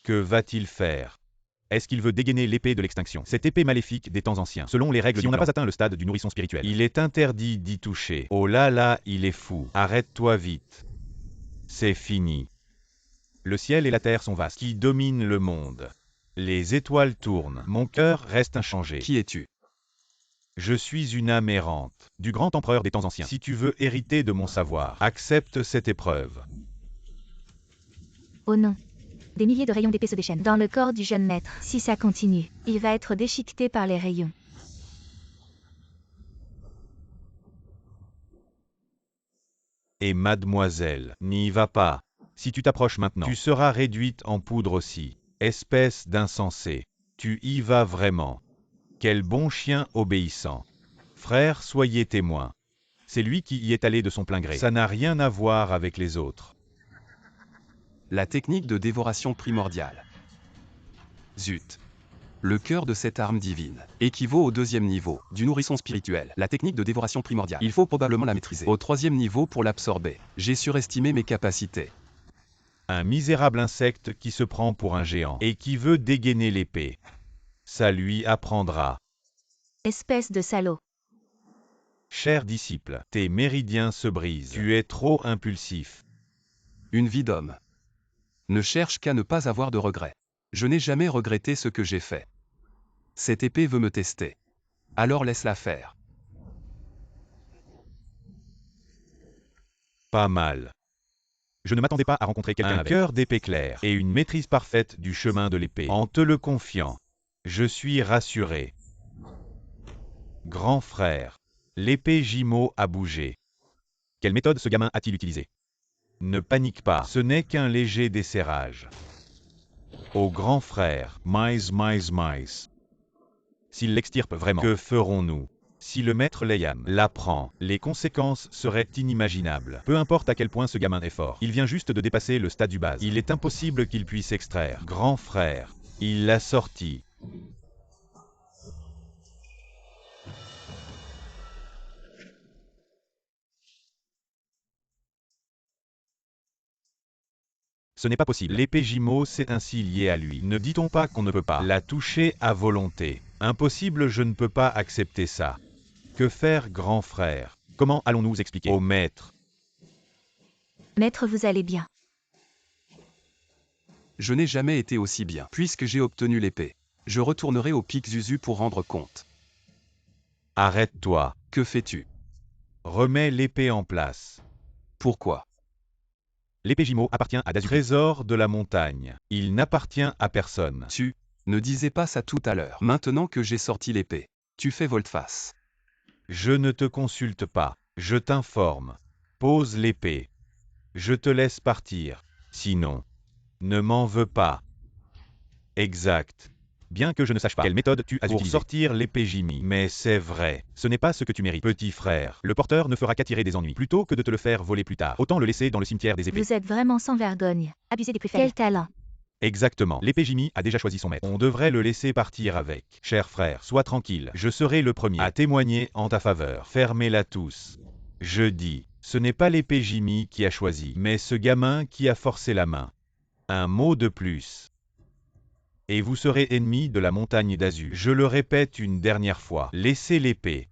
Que va-t-il faire? Est-ce qu'il veut dégainer l'épée de l'extinction? Cette épée maléfique des temps anciens. Selon les règles, si on n'a pas atteint le stade du nourrisson spirituel, il est interdit d'y toucher. Oh là là, il est fou. Arrête-toi vite. C'est fini. Le ciel et la terre sont vastes, qui dominent le monde. Les étoiles tournent. Mon cœur reste inchangé. Qui es-tu? Je suis une âme errante, du grand empereur des temps anciens. Si tu veux hériter de mon savoir, accepte cette épreuve. Oh non. Des milliers de rayons d'épée se déchaînent dans le corps du jeune maître. Si ça continue, il va être déchiqueté par les rayons. Et mademoiselle, n'y va pas. Si tu t'approches maintenant, tu seras réduite en poudre aussi. Espèce d'insensé. Tu y vas vraiment. Quel bon chien obéissant. Frère, soyez témoin. C'est lui qui y est allé de son plein gré. Ça n'a rien à voir avec les autres. La technique de dévoration primordiale. Zut. Le cœur de cette arme divine équivaut au 2e niveau du nourrisson spirituel. La technique de dévoration primordiale. Il faut probablement la maîtriser. Au 3e niveau pour l'absorber. J'ai surestimé mes capacités. Un misérable insecte qui se prend pour un géant et qui veut dégainer l'épée. Ça lui apprendra. Espèce de salaud. Cher disciple, tes méridiens se brisent. Tu es trop impulsif. Une vie d'homme ne cherche qu'à ne pas avoir de regrets. Je n'ai jamais regretté ce que j'ai fait. Cette épée veut me tester. Alors laisse-la faire. Pas mal. Je ne m'attendais pas à rencontrer quelqu'un avec un cœur d'épée clair et une maîtrise parfaite du chemin de l'épée. En te le confiant, je suis rassuré. Grand frère, l'épée Jimo a bougé. Quelle méthode ce gamin a-t-il utilisée? Ne panique pas, ce n'est qu'un léger desserrage. Au grand frère, mais. S'il l'extirpe vraiment, que ferons-nous? Si le maître Leian l'apprend, les conséquences seraient inimaginables. Peu importe à quel point ce gamin est fort, il vient juste de dépasser le stade du base. Il est impossible qu'il puisse extraire. Grand frère, il l'a sorti. Ce n'est pas possible. L'épée Jimo s'est ainsi liée à lui. Ne dit-on pas qu'on ne peut pas la toucher à volonté? Impossible, je ne peux pas accepter ça. Que faire, grand frère? Comment allons-nous expliquer au maître? Maître, vous allez bien. Je n'ai jamais été aussi bien. Puisque j'ai obtenu l'épée, je retournerai au pic Zuzu pour rendre compte. Arrête-toi. Que fais-tu? Remets l'épée en place. Pourquoi? L'épée Jimo appartient à Dazu. Trésor de la montagne. Il n'appartient à personne. Tu ne disais pas ça tout à l'heure. Maintenant que j'ai sorti l'épée, tu fais volte-face. Je ne te consulte pas. Je t'informe. Pose l'épée. Je te laisse partir. Sinon, ne m'en veux pas. Exact. Bien que je ne sache pas quelle méthode tu as utilisée pour sortir l'épée Jimmy. Mais c'est vrai. Ce n'est pas ce que tu mérites. Petit frère, le porteur ne fera qu'attirer des ennuis. Plutôt que de te le faire voler plus tard, autant le laisser dans le cimetière des épées. Vous êtes vraiment sans vergogne. Abusez des plus faibles. Quel talent. Exactement. L'épée Jimmy a déjà choisi son maître. On devrait le laisser partir avec. Cher frère, sois tranquille. Je serai le premier à témoigner en ta faveur. Fermez-la tous. Je dis, ce n'est pas l'épée Jimmy qui a choisi, mais ce gamin qui a forcé la main. Un mot de plus. Et vous serez ennemi de la montagne d'Azu. Je le répète une dernière fois. Laissez l'épée.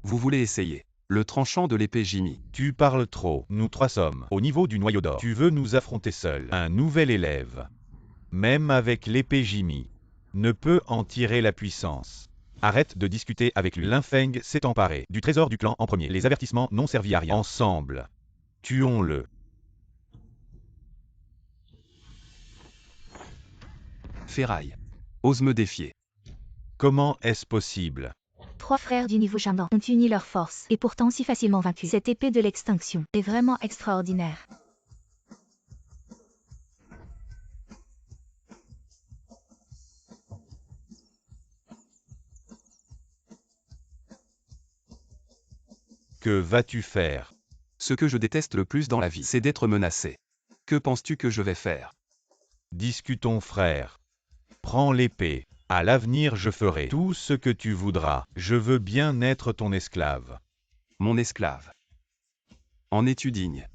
Vous voulez essayer le tranchant de l'épée Jimmy? Tu parles trop. Nous trois sommes au niveau du noyau d'or. Tu veux nous affronter seul. Un nouvel élève, même avec l'épée Jimmy, ne peut en tirer la puissance. Arrête de discuter avec lui. Linfeng s'est emparé du trésor du clan en premier. Les avertissements n'ont servi à rien. Ensemble, tuons-le. Ferraille. Ose me défier. Comment est-ce possible? 3 frères du niveau Shaman ont uni leurs forces, et pourtant si facilement vaincus. Cette épée de l'extinction est vraiment extraordinaire. Que vas-tu faire? Ce que je déteste le plus dans la vie, c'est d'être menacé. Que penses-tu que je vais faire? Discutons, frère. Prends l'épée. À l'avenir, je ferai tout ce que tu voudras. Je veux bien être ton esclave. Mon esclave. En es-tu digne?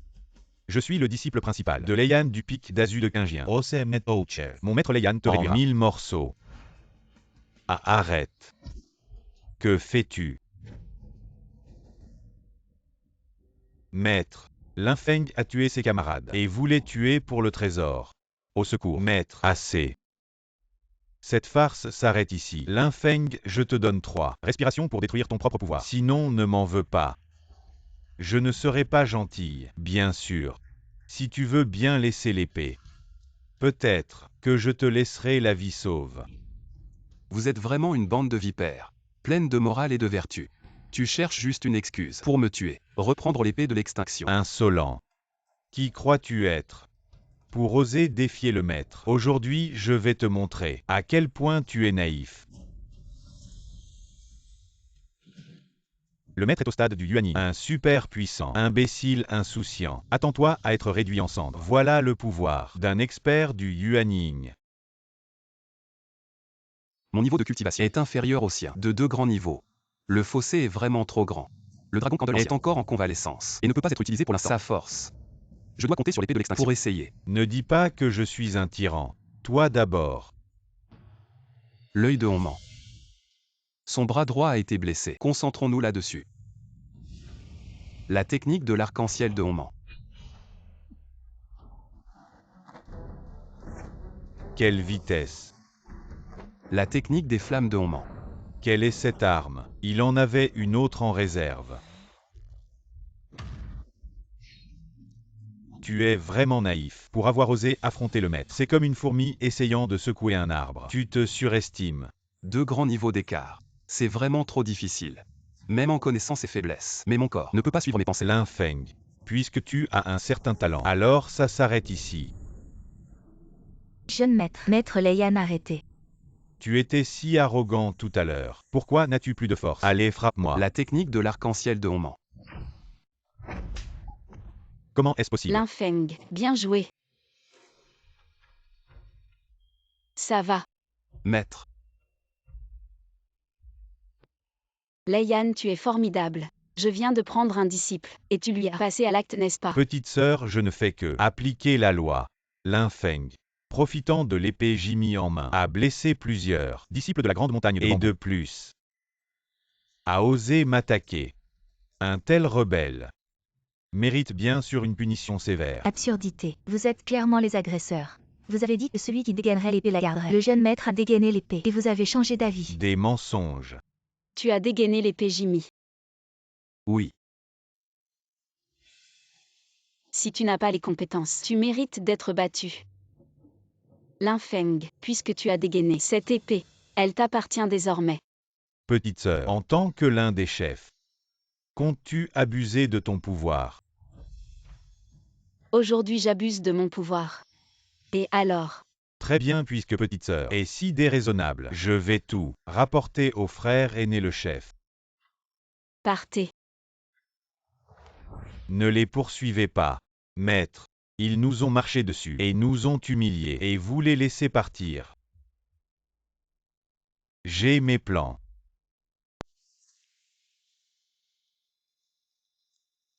Je suis le disciple principal de Leian du pic d'Azu de Qingjian. Mon maître Leian te réduira en 1000 morceaux. Ah, arrête. Que fais-tu? Maître, Linfeng a tué ses camarades et voulait tuer pour le trésor. Au secours, maître. Assez. Cette farce s'arrête ici. Linfeng, je te donne 3 respirations pour détruire ton propre pouvoir. Sinon, ne m'en veux pas. Je ne serai pas gentille, bien sûr. Si tu veux bien laisser l'épée. Peut-être que je te laisserai la vie sauve. Vous êtes vraiment une bande de vipères, pleine de morale et de vertu. Tu cherches juste une excuse pour me tuer, reprendre l'épée de l'extinction. Insolent. Qui crois-tu être? Pour oser défier le maître. Aujourd'hui, je vais te montrer à quel point tu es naïf. Le maître est au stade du Yuaning. Un super puissant, imbécile insouciant. Attends-toi à être réduit en cendres. Voilà le pouvoir d'un expert du Yuaning. Mon niveau de cultivation est inférieur au sien, de 2 grands niveaux. Le fossé est vraiment trop grand. Le dragon Candle est encore en convalescence et ne peut pas être utilisé pour l'instant. Sa force. Je dois compter sur l'épée de l'extinction pour essayer. Ne dis pas que je suis un tyran. Toi d'abord. L'œil de Honman. Son bras droit a été blessé. Concentrons-nous là-dessus. La technique de l'arc-en-ciel de Honman. Quelle vitesse. La technique des flammes de Honman. Quelle est cette arme? Il en avait une autre en réserve. Tu es vraiment naïf pour avoir osé affronter le maître. C'est comme une fourmi essayant de secouer un arbre. Tu te surestimes. 2 grands niveaux d'écart. C'est vraiment trop difficile. Même en connaissant ses faiblesses. Mais mon corps ne peut pas suivre mes pensées. Linfeng, puisque tu as un certain talent, alors ça s'arrête ici. Jeune maître. Maître Leian, arrêtez. Tu étais si arrogant tout à l'heure. Pourquoi n'as-tu plus de force? Allez, frappe-moi. La technique de l'arc-en-ciel de Honman. Comment est-ce possible? Linfeng, bien joué. Ça va. Maître. Leian, tu es formidable. Je viens de prendre un disciple, et tu lui as passé à l'acte, n'est-ce pas? Petite sœur, je ne fais que appliquer la loi. Linfeng, profitant de l'épée Jimmy en main, a blessé plusieurs disciples de la grande montagne de bambou. Et de plus, a osé m'attaquer. Un tel rebelle mérite bien sûr une punition sévère. Absurdité. Vous êtes clairement les agresseurs. Vous avez dit que celui qui dégainerait l'épée la garderait. Le jeune maître a dégainé l'épée et vous avez changé d'avis. Des mensonges. Tu as dégainé l'épée Jimmy. Oui. Si tu n'as pas les compétences, tu mérites d'être battu. Linfeng, puisque tu as dégainé cette épée, elle t'appartient désormais. Petite sœur, en tant que l'un des chefs, comptes-tu abuser de ton pouvoir? Aujourd'hui j'abuse de mon pouvoir. Et alors? Très bien, puisque petite sœur est si déraisonnable, je vais tout rapporter au frère aîné le chef. Partez. Ne les poursuivez pas, maître. Ils nous ont marché dessus et nous ont humiliés et vous les laissez partir. J'ai mes plans.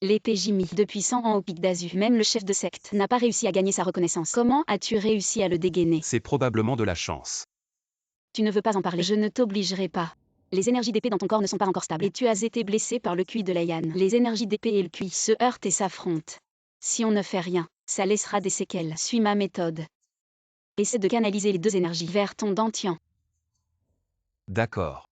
L'épée Jimmy, depuis 100 ans au pic d'Azu, même le chef de secte n'a pas réussi à gagner sa reconnaissance. Comment as-tu réussi à le dégainer? C'est probablement de la chance. Tu ne veux pas en parler. Je ne t'obligerai pas. Les énergies d'épée dans ton corps ne sont pas encore stables. Et tu as été blessé par le QI de Laian. Les énergies d'épée et le QI se heurtent et s'affrontent. Si on ne fait rien, ça laissera des séquelles. Suis ma méthode. Essaie de canaliser les deux énergies vers ton dantian. D'accord.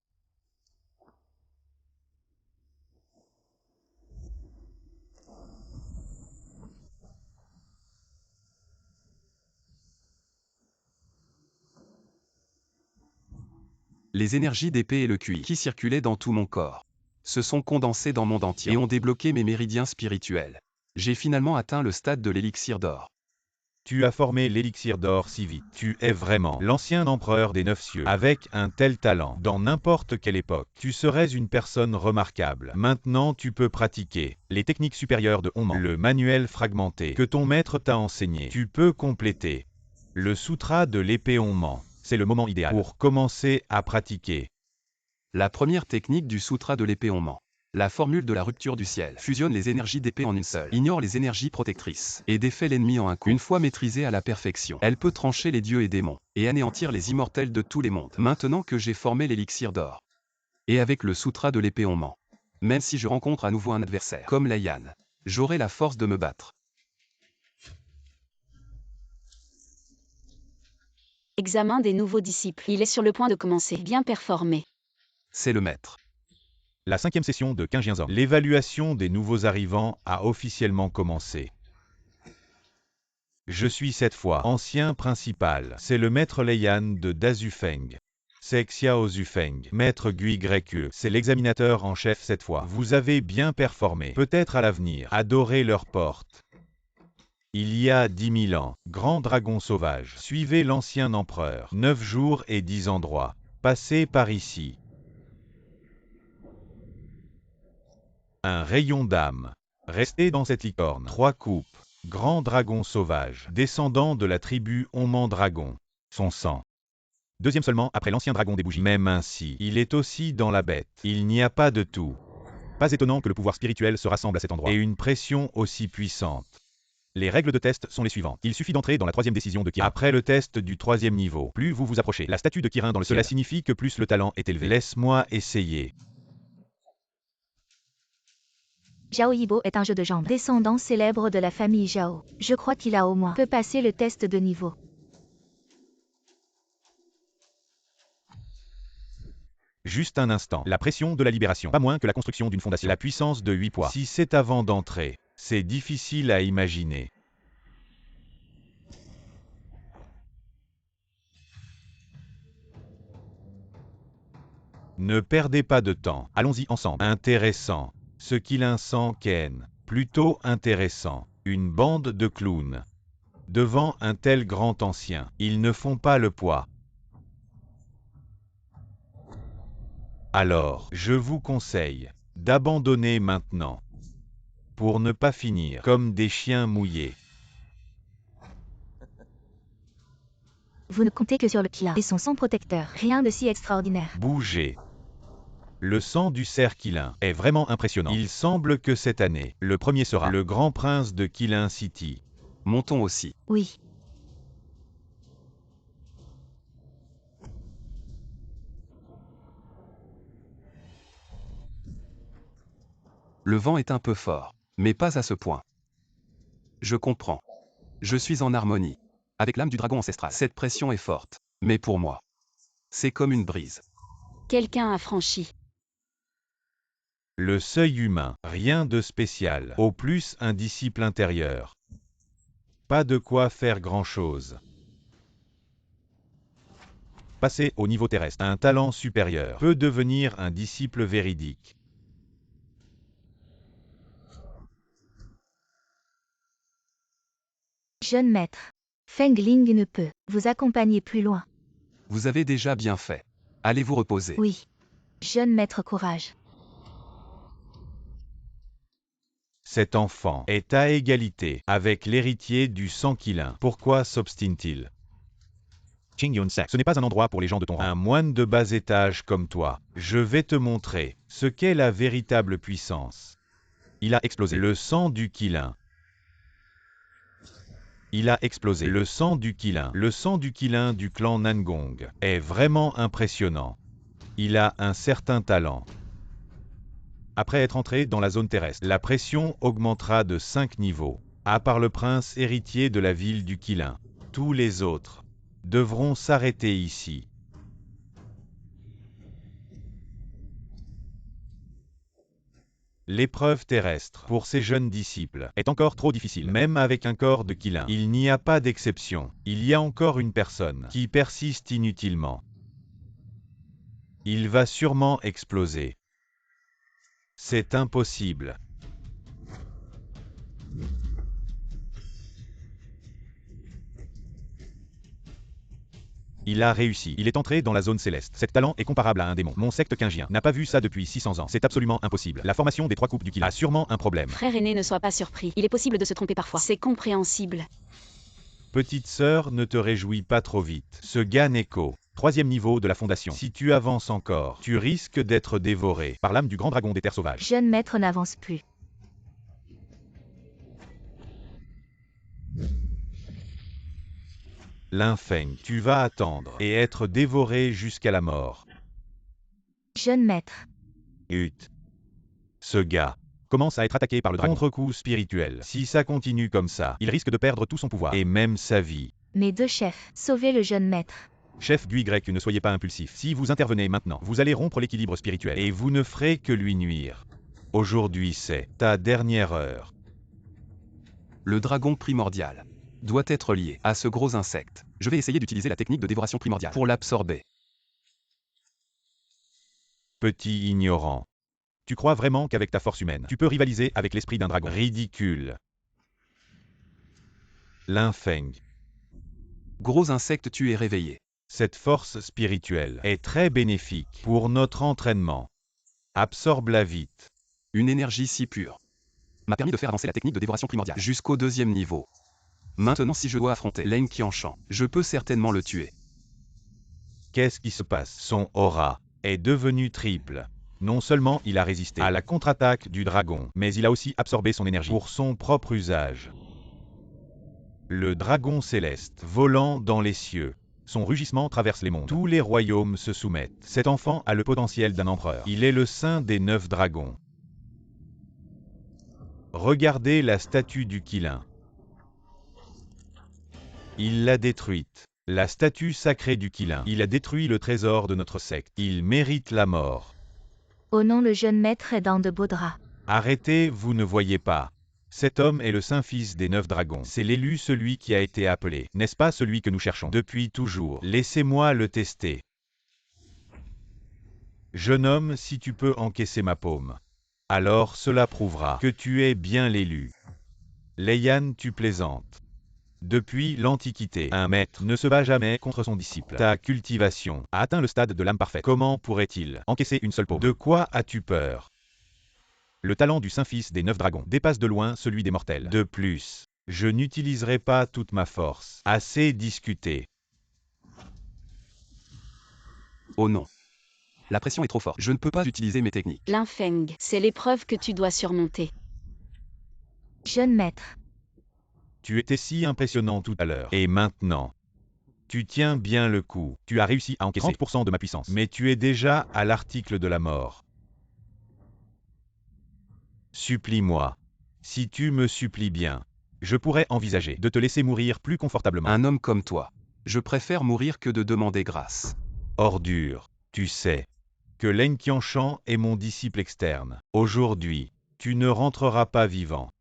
Les énergies d'épée et le QI qui circulaient dans tout mon corps se sont condensées dans mon dentier et ont débloqué mes méridiens spirituels. J'ai finalement atteint le stade de l'élixir d'or. Tu as formé l'élixir d'or si vite. Tu es vraiment l'ancien empereur des 9 cieux. Avec un tel talent, dans n'importe quelle époque, tu serais une personne remarquable. Maintenant, tu peux pratiquer les techniques supérieures de Onman, le manuel fragmenté que ton maître t'a enseigné. Tu peux compléter le sutra de l'épée Onman. C'est le moment idéal pour commencer à pratiquer. La première technique du sutra de l'épée Onman. La formule de la rupture du ciel fusionne les énergies d'épée en une seule, ignore les énergies protectrices et défait l'ennemi en un coup. Une fois maîtrisée à la perfection, elle peut trancher les dieux et démons et anéantir les immortels de tous les mondes. Maintenant que j'ai formé l'élixir d'or et avec le sutra de l'épée Onman, même si je rencontre à nouveau un adversaire comme Laian, j'aurai la force de me battre. Examen des nouveaux disciples. Il est sur le point de commencer. Bien performé. C'est le maître. La 5e session de Kinjianzan. L'évaluation des nouveaux arrivants a officiellement commencé. Je suis cette fois ancien principal. C'est le maître Laian de Dazufeng. C'est Xiao Zufeng. Maître Gui Grekue. C'est l'examinateur en chef cette fois. Vous avez bien performé. Peut-être à l'avenir. Adorer leurs portes. Il y a 10 000 ans, grand dragon sauvage. Suivez l'ancien empereur. 9 jours et 10 endroits. Passez par ici. Un rayon d'âme. Restez dans cette licorne. 3 coupes. Grand dragon sauvage. Descendant de la tribu Onman Dragon. Son sang. Deuxième seulement après l'ancien dragon des bougies. Même ainsi, il est aussi dans la bête. Il n'y a pas de tout. Pas étonnant que le pouvoir spirituel se rassemble à cet endroit. Et une pression aussi puissante. Les règles de test sont les suivantes. Il suffit d'entrer dans la 3e décision de Kirin. Après le test du 3e niveau, plus vous vous approchez. La statue de Kirin dans le ciel. Cela signifie que plus le talent est élevé. Laisse-moi essayer. Zhao Yibo est un jeu de jambes. Descendant célèbre de la famille Zhao. Je crois qu'il a au moins peut passer le test de niveau. Juste un instant. La pression de la libération. Pas moins que la construction d'une fondation. La puissance de 8 poids. Si c'est avant d'entrer, c'est difficile à imaginer. Ne perdez pas de temps. Allons-y ensemble. Intéressant. Ce qu'il un sang Ken. Plutôt intéressant. Une bande de clowns. Devant un tel grand ancien, ils ne font pas le poids. Alors, je vous conseille d'abandonner maintenant. Pour ne pas finir comme des chiens mouillés. Vous ne comptez que sur le Kila et son sang protecteur. Rien de si extraordinaire. Bougez. Le sang du cerf Qilin est vraiment impressionnant. Il semble que cette année, le premier sera le grand prince de Qilin City. Montons aussi. Oui. Le vent est un peu fort, Mais pas à ce point. Je comprends. Je suis en harmonie avec l'âme du dragon ancestral. Cette pression est forte. Mais pour moi, c'est comme une brise. Quelqu'un a franchi. Le seuil humain, rien de spécial. Au plus un disciple intérieur. Pas de quoi faire grand-chose. Passer au niveau terrestre, un talent supérieur peut devenir un disciple véridique. Jeune maître. Feng Ling ne peut vous accompagner plus loin. Vous avez déjà bien fait. Allez vous reposer. Oui. Jeune maître courage. Cet enfant est à égalité avec l'héritier du sang Qilin. Pourquoi s'obstine-t-il? Qing Yun-se, ce n'est pas un endroit pour les gens de ton rang. Un moine de bas étage comme toi. Je vais te montrer ce qu'est la véritable puissance. Il a explosé le sang du Qilin. Il a explosé le sang du Qilin. Le sang du Qilin du clan Nangong est vraiment impressionnant. Il a un certain talent. Après être entré dans la zone terrestre, la pression augmentera de 5 niveaux. À part le prince héritier de la ville du Qilin, tous les autres devront s'arrêter ici. L'épreuve terrestre, pour ces jeunes disciples, est encore trop difficile. Même avec un corps de Qilin, il n'y a pas d'exception. Il y a encore une personne qui persiste inutilement. Il va sûrement exploser. C'est impossible. Il a réussi. Il est entré dans la zone céleste. Cet talent est comparable à un démon. Mon secte Qingien n'a pas vu ça depuis 600 ans. C'est absolument impossible. La formation des 3 coupes du Qilin a sûrement un problème. Frère aîné, ne sois pas surpris. Il est possible de se tromper parfois. C'est compréhensible. Petite sœur, ne te réjouis pas trop vite. Ce gars Neko, 3e niveau de la fondation. Si tu avances encore, tu risques d'être dévoré par l'âme du grand dragon des terres sauvages. Jeune maître n'avance plus. Linfeng, tu vas attendre et être dévoré jusqu'à la mort. Jeune maître. Ce gars commence à être attaqué par le dragon. Contre-coup spirituel. Si ça continue comme ça, il risque de perdre tout son pouvoir et même sa vie. Mes 2 chefs, sauvez le jeune maître. Chef du Y, ne soyez pas impulsif. Si vous intervenez maintenant, vous allez rompre l'équilibre spirituel et vous ne ferez que lui nuire. Aujourd'hui c'est ta dernière heure. Le dragon primordial doit être lié à ce gros insecte. Je vais essayer d'utiliser la technique de dévoration primordiale pour l'absorber. Petit ignorant. Tu crois vraiment qu'avec ta force humaine, tu peux rivaliser avec l'esprit d'un dragon? Ridicule. Linfeng. Gros insecte, tu es réveillé. Cette force spirituelle est très bénéfique pour notre entraînement. Absorbe-la vite. Une énergie si pure m'a permis de faire avancer la technique de dévoration primordiale jusqu'au 2e niveau. Maintenant, si je dois affronter Leng Qianshan, je peux certainement le tuer. Qu'est-ce qui se passe? Son aura est devenue triple. Non seulement il a résisté à la contre-attaque du dragon, mais il a aussi absorbé son énergie pour son propre usage. Le dragon céleste, volant dans les cieux. Son rugissement traverse les mondes. Tous les royaumes se soumettent. Cet enfant a le potentiel d'un empereur. Il est le saint des 9 dragons. Regardez la statue du Qilin. Il l'a détruite. La statue sacrée du Qilin. Il a détruit le trésor de notre secte. Il mérite la mort. Oh non, le jeune maître est dans de beaux draps. Arrêtez, vous ne voyez pas. Cet homme est le saint fils des 9 dragons. C'est l'élu, celui qui a été appelé. N'est-ce pas celui que nous cherchons depuis toujours? Laissez-moi le tester. Jeune homme, si tu peux encaisser ma paume, alors cela prouvera que tu es bien l'élu. Leian, tu plaisantes. Depuis l'Antiquité, un maître ne se bat jamais contre son disciple. Ta cultivation a atteint le stade de l'âme parfaite. Comment pourrait-il encaisser une seule paume? De quoi as-tu peur? Le talent du Saint-Fils des 9 dragons dépasse de loin celui des mortels. De plus, je n'utiliserai pas toute ma force. Assez discuté. Oh non. La pression est trop forte. Je ne peux pas utiliser mes techniques. Linfeng, c'est l'épreuve que tu dois surmonter. Jeune maître. Tu étais si impressionnant tout à l'heure. Et maintenant, tu tiens bien le coup. Tu as réussi à encaisser 30% de ma puissance. Mais tu es déjà à l'article de la mort. Supplie-moi. Si tu me supplies bien, je pourrais envisager de te laisser mourir plus confortablement. Un homme comme toi. Je préfère mourir que de demander grâce. Ordure, tu sais que Leng Qianshan est mon disciple externe. Aujourd'hui, tu ne rentreras pas vivant.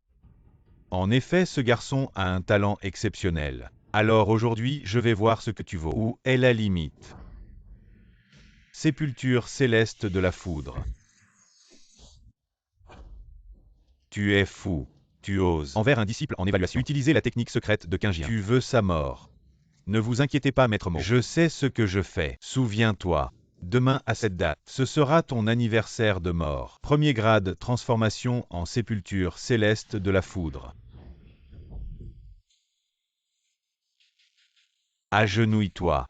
En effet, ce garçon a un talent exceptionnel. Alors aujourd'hui, je vais voir ce que tu vaux. Où est la limite? Sépulture céleste de la foudre. Tu es fou. Tu oses. Envers un disciple en évaluation, utiliser la technique secrète de Qingjian. Tu veux sa mort. Ne vous inquiétez pas, maître Mo. Je sais ce que je fais. Souviens-toi. Demain à cette date, ce sera ton anniversaire de mort. Premier grade, transformation en sépulture céleste de la foudre. Agenouille-toi.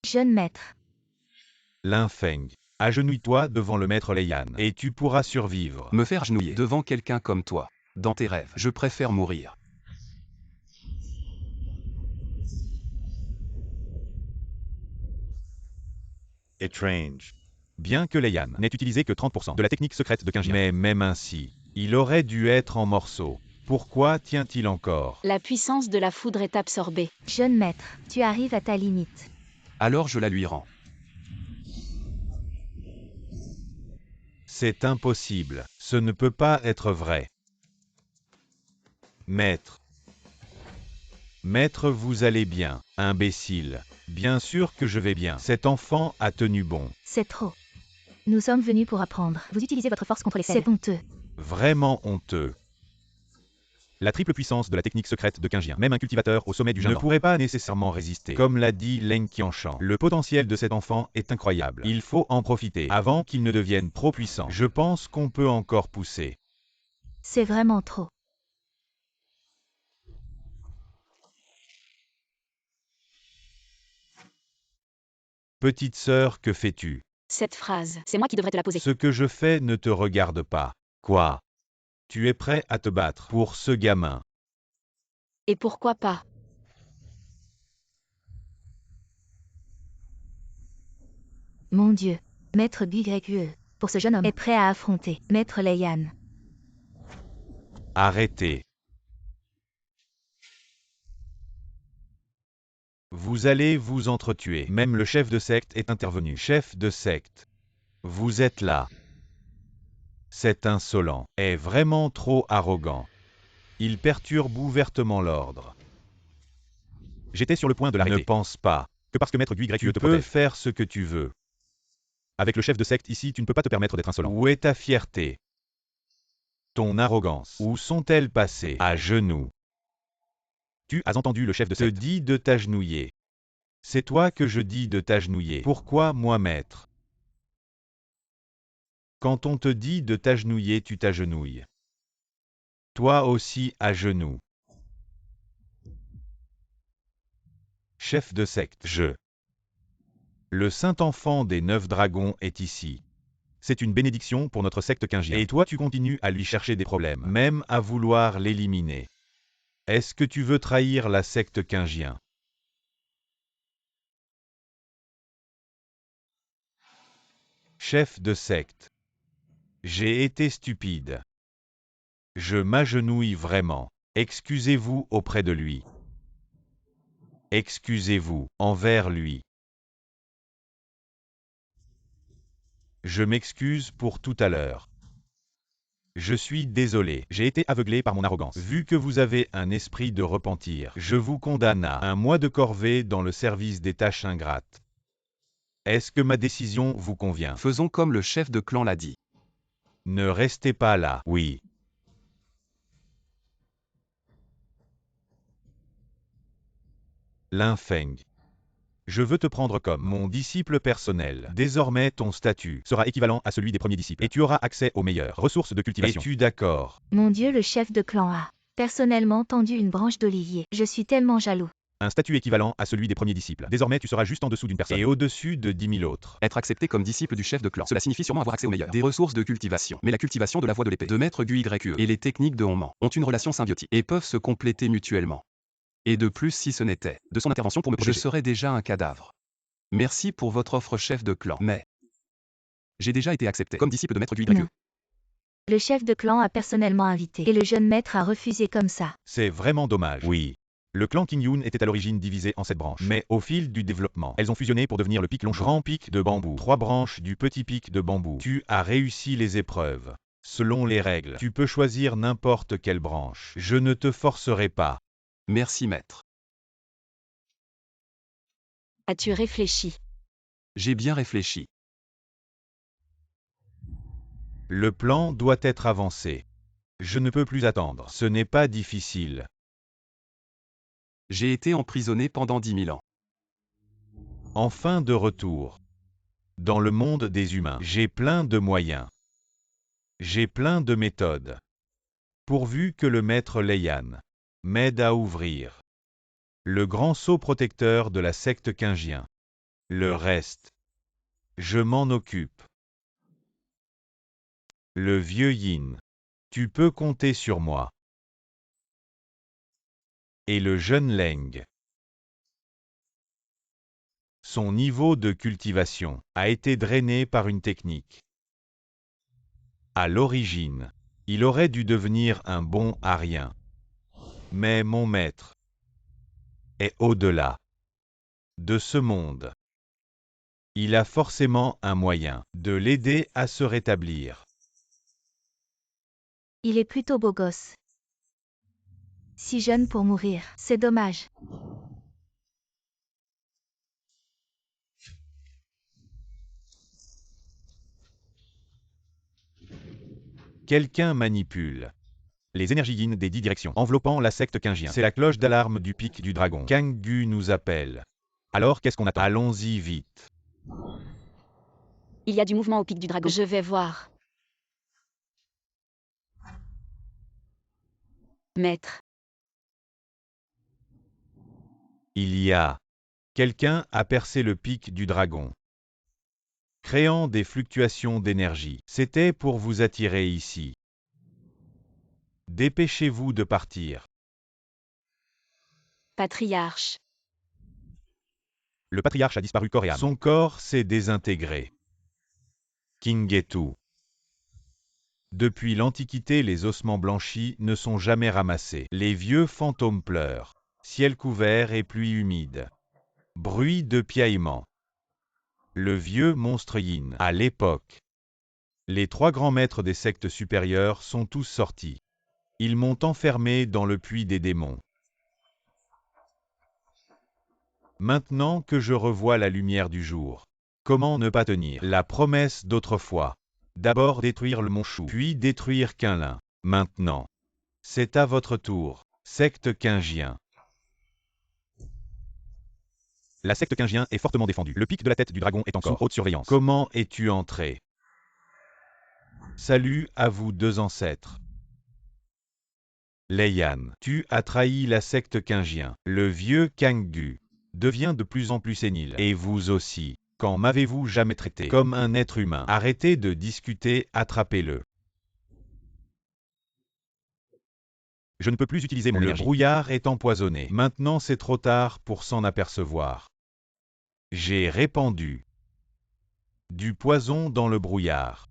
Jeune maître. Lin Feng. Agenouille-toi devant le maître Leian, et tu pourras survivre. Me faire genouiller devant quelqu'un comme toi. Dans tes rêves, je préfère mourir. Étrange. Bien que Leian n'ait utilisé que 30% de la technique secrète de Qingjian, mais même ainsi, il aurait dû être en morceaux. Pourquoi tient-il encore? La puissance de la foudre est absorbée. Jeune maître, tu arrives à ta limite. Alors je la lui rends. C'est impossible. Ce ne peut pas être vrai. Maître. Maître, vous allez bien, imbécile. Bien sûr que je vais bien. Cet enfant a tenu bon. C'est trop. Nous sommes venus pour apprendre. Vous utilisez votre force contre les faibles. C'est honteux. Vraiment honteux. La triple puissance de la technique secrète de Qingjian, même un cultivateur au sommet du jeune ne pourrait pas nécessairement résister. Comme l'a dit Leng Qianshan, le potentiel de cet enfant est incroyable. Il faut en profiter avant qu'il ne devienne trop puissant. Je pense qu'on peut encore pousser. C'est vraiment trop. Petite sœur, que fais-tu? Cette phrase, c'est moi qui devrais te la poser. Ce que je fais ne te regarde pas. Quoi? Tu es prêt à te battre pour ce gamin? Et pourquoi pas? Mon Dieu. Maître Guigrec, pour ce jeune homme, est prêt à affronter Maître Leian. Arrêtez. Vous allez vous entretuer. Même le chef de secte est intervenu. Chef de secte. Vous êtes là. Cet insolent est vraiment trop arrogant. Il perturbe ouvertement l'ordre. J'étais sur le point de l'arrêter. Ne pense pas que parce que Maître Guigrec te protège, faire ce que tu veux. Avec le chef de secte ici, tu ne peux pas te permettre d'être insolent. Où est ta fierté? Ton arrogance? Où sont-elles passées? À genoux. Tu as entendu le chef de secte te dit de t'agenouiller. C'est toi que je dis de t'agenouiller. Pourquoi moi, maître? Quand on te dit de t'agenouiller, tu t'agenouilles. Toi aussi à genoux. Chef de secte, Le Saint-Enfant des 9 dragons est ici. C'est une bénédiction pour notre secte Qingjian. Et toi tu continues à lui chercher des problèmes, même à vouloir l'éliminer. Est-ce que tu veux trahir la secte Qingjian? Chef de secte. J'ai été stupide. Je m'agenouille vraiment. Excusez-vous auprès de lui. Excusez-vous envers lui. Je m'excuse pour tout à l'heure. Je suis désolé, j'ai été aveuglé par mon arrogance. Vu que vous avez un esprit de repentir, je vous condamne à 1 mois de corvée dans le service des tâches ingrates. Est-ce que ma décision vous convient? Faisons comme le chef de clan l'a dit. Ne restez pas là. Oui. Lin Feng. Je veux te prendre comme mon disciple personnel. Désormais, ton statut sera équivalent à celui des premiers disciples. Et tu auras accès aux meilleures ressources de cultivation. Es-tu d'accord? Mon Dieu, le chef de clan a personnellement tendu une branche d'olivier. Je suis tellement jaloux. Un statut équivalent à celui des premiers disciples. Désormais, tu seras juste en dessous d'une personne. Et au-dessus de 10 000 autres. Être accepté comme disciple du chef de clan. Cela signifie sûrement avoir accès aux meilleures des ressources de cultivation. Mais la cultivation de la voie de l'épée, de Maître Guigrec et les techniques de Honman ont une relation symbiotique et peuvent se compléter mutuellement. Et de plus, si ce n'était de son intervention pour me protéger, je serais déjà un cadavre. Merci pour votre offre, chef de clan. Mais j'ai déjà été accepté comme disciple de Maître Guildraque. Non. Le chef de clan a personnellement invité, et le jeune maître a refusé comme ça. C'est vraiment dommage. Oui. Le clan Qingyun était à l'origine divisé en 7 branches, mais au fil du développement, elles ont fusionné pour devenir le pic long grand pic de bambou. 3 branches du petit pic de bambou. Tu as réussi les épreuves. Selon les règles, tu peux choisir n'importe quelle branche. Je ne te forcerai pas. Merci, maître. As-tu réfléchi? J'ai bien réfléchi. Le plan doit être avancé. Je ne peux plus attendre. Ce n'est pas difficile. J'ai été emprisonné pendant 10 000 ans. Enfin de retour. Dans le monde des humains, j'ai plein de moyens. J'ai plein de méthodes. Pourvu que le maître Leian m'aide à ouvrir le grand sceau protecteur de la secte Qingien. Le reste, je m'en occupe. Le vieux Yin, tu peux compter sur moi. Et le jeune Leng. Son niveau de cultivation a été drainé par une technique. À l'origine, il aurait dû devenir un bon arien. Mais mon maître est au-delà de ce monde. Il a forcément un moyen de l'aider à se rétablir. Il est plutôt beau gosse. Si jeune pour mourir, c'est dommage. Quelqu'un manipule les énergies yin des 10 directions, enveloppant la secte Qingien. C'est la cloche d'alarme du pic du dragon. Kanggu nous appelle. Alors qu'est-ce qu'on attend? Allons-y vite. Il y a du mouvement au pic du dragon. Je vais voir. Maître. Il y a. Quelqu'un a percé le pic du dragon, créant des fluctuations d'énergie. C'était pour vous attirer ici. Dépêchez-vous de partir. Patriarche. Le patriarche a disparu corps et âme. Son corps s'est désintégré. Kingetu. Depuis l'Antiquité, les ossements blanchis ne sont jamais ramassés. Les vieux fantômes pleurent. Ciel couvert et pluie humide. Bruit de piaillement. Le vieux monstre yin. À l'époque, les 3 grands maîtres des sectes supérieures sont tous sortis. Ils m'ont enfermé dans le puits des démons. Maintenant que je revois la lumière du jour, comment ne pas tenir la promesse d'autrefois? D'abord détruire le mont Shu, puis détruire Qinlin. Maintenant, c'est à votre tour, secte Qingien. La secte Qingien est fortement défendue. Le pic de la tête du dragon est encore sous haute surveillance. Comment es-tu entré? Salut à vous 2 ancêtres. Leian, tu as trahi la secte Qingien. Le vieux Kanggu devient de plus en plus sénile. Et vous aussi. Quand m'avez-vous jamais traité comme un être humain? Arrêtez de discuter, attrapez-le. Je ne peux plus utiliser mon énergie. Le brouillard est empoisonné. Maintenant c'est trop tard pour s'en apercevoir. J'ai répandu du poison dans le brouillard.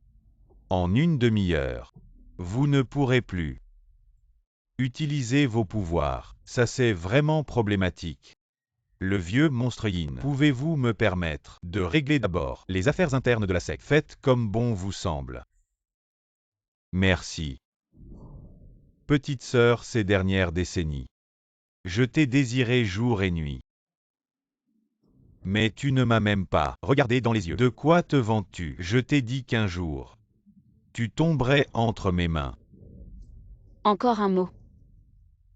En une demi-heure, vous ne pourrez plus utiliser vos pouvoirs. Ça c'est vraiment problématique. Le vieux monstre yin, pouvez-vous me permettre de régler d'abord les affaires internes de la secte? Faites comme bon vous semble. Merci. Petite sœur, ces dernières décennies, je t'ai désiré jour et nuit. Mais tu ne m'as même pas regardé dans les yeux. De quoi te vantes-tu? Je t'ai dit qu'un jour, tu tomberais entre mes mains. Encore un mot.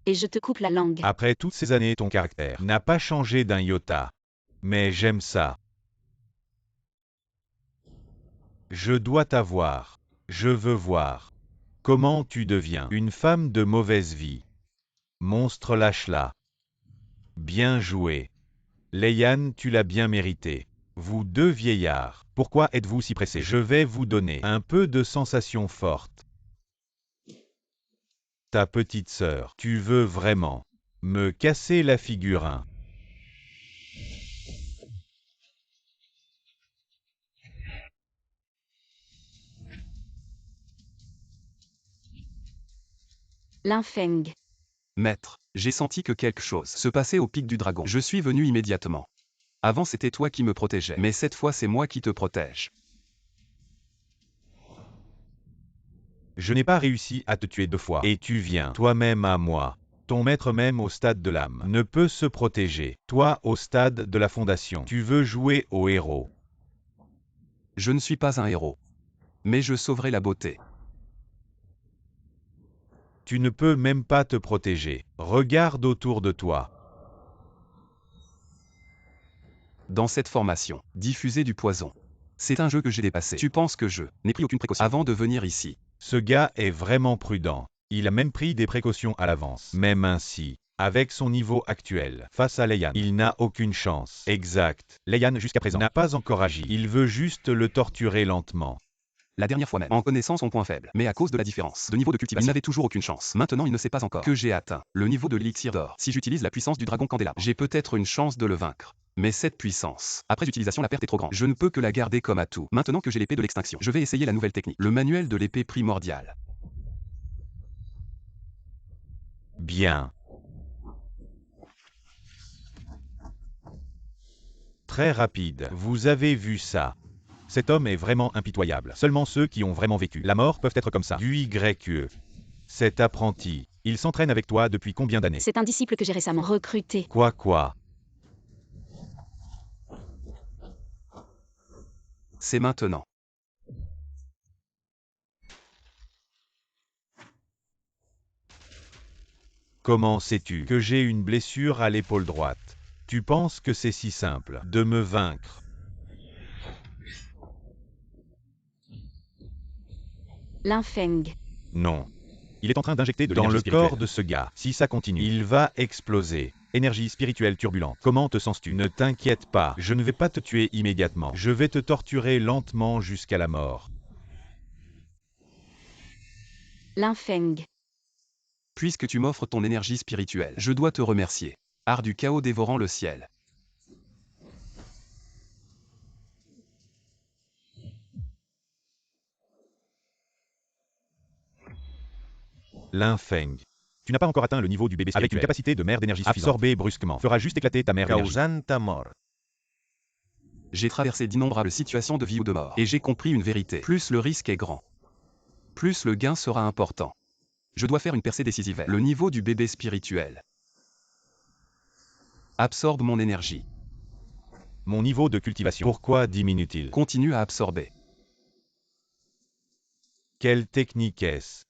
Et je te coupe la langue. Après toutes ces années, ton caractère n'a pas changé d'un iota. Mais j'aime ça. Je dois t'avoir. Je veux voir. Comment tu deviens une femme de mauvaise vie. Monstre lâche-la. Bien joué. Leian, tu l'as bien mérité. Vous 2 vieillards, pourquoi êtes-vous si pressés? Je vais vous donner un peu de sensations fortes. Ta petite sœur, tu veux vraiment me casser la figure, hein? Linfeng. Maître, j'ai senti que quelque chose se passait au pic du dragon. Je suis venu immédiatement. Avant c'était toi qui me protégeais, mais cette fois c'est moi qui te protège. Je n'ai pas réussi à te tuer 2 fois, et tu viens toi-même à moi. Ton maître même au stade de l'âme ne peut se protéger. Toi au stade de la fondation, tu veux jouer au héros. Je ne suis pas un héros. Mais je sauverai la beauté. Tu ne peux même pas te protéger. Regarde autour de toi. Dans cette formation, diffuser du poison. C'est un jeu que j'ai dépassé. Tu penses que je n'ai pris aucune précaution avant de venir ici? Ce gars est vraiment prudent. Il a même pris des précautions à l'avance. Même ainsi, avec son niveau actuel, face à Leian, il n'a aucune chance. Exact. Leian jusqu'à présent n'a pas encore agi. Il veut juste le torturer lentement. La dernière fois même, en connaissant son point faible, mais à cause de la différence de niveau de cultivation, il n'avait toujours aucune chance. Maintenant il ne sait pas encore que j'ai atteint le niveau de l'élixir d'or. Si j'utilise la puissance du dragon candélabre, j'ai peut-être une chance de le vaincre. Mais cette puissance, après utilisation la perte est trop grande. Je ne peux que la garder comme atout. Maintenant que j'ai l'épée de l'extinction, je vais essayer la nouvelle technique. Le manuel de l'épée primordiale. Bien. Très rapide. Vous avez vu ça. Cet homme est vraiment impitoyable. Seulement ceux qui ont vraiment vécu la mort peuvent être comme ça. Du YE. Cet apprenti, il s'entraîne avec toi depuis combien d'années? C'est un disciple que j'ai récemment recruté. Quoi? C'est maintenant. Comment sais-tu que j'ai une blessure à l'épaule droite? Tu penses que c'est si simple de me vaincre? Linfeng. Non. Il est en train d'injecter de l'énergie spirituelle dans le corps de ce gars. Si ça continue, il va exploser. Énergie spirituelle turbulente. Comment te sens-tu? Ne t'inquiète pas, je ne vais pas te tuer immédiatement. Je vais te torturer lentement jusqu'à la mort. Linfeng. Puisque tu m'offres ton énergie spirituelle, je dois te remercier. Art du chaos dévorant le ciel. Linfeng. Tu n'as pas encore atteint le niveau du bébé spirituel. Avec une capacité de mer d'énergie suffisante. Absorbée brusquement fera juste éclater ta mer d'énergie. Causant ta mort. J'ai traversé d'innombrables situations de vie ou de mort, et j'ai compris une vérité. Plus le risque est grand, plus le gain sera important. Je dois faire une percée décisive. Le niveau du bébé spirituel absorbe mon énergie. Mon niveau de cultivation. Pourquoi diminue-t-il? Continue à absorber. Quelle technique est-ce?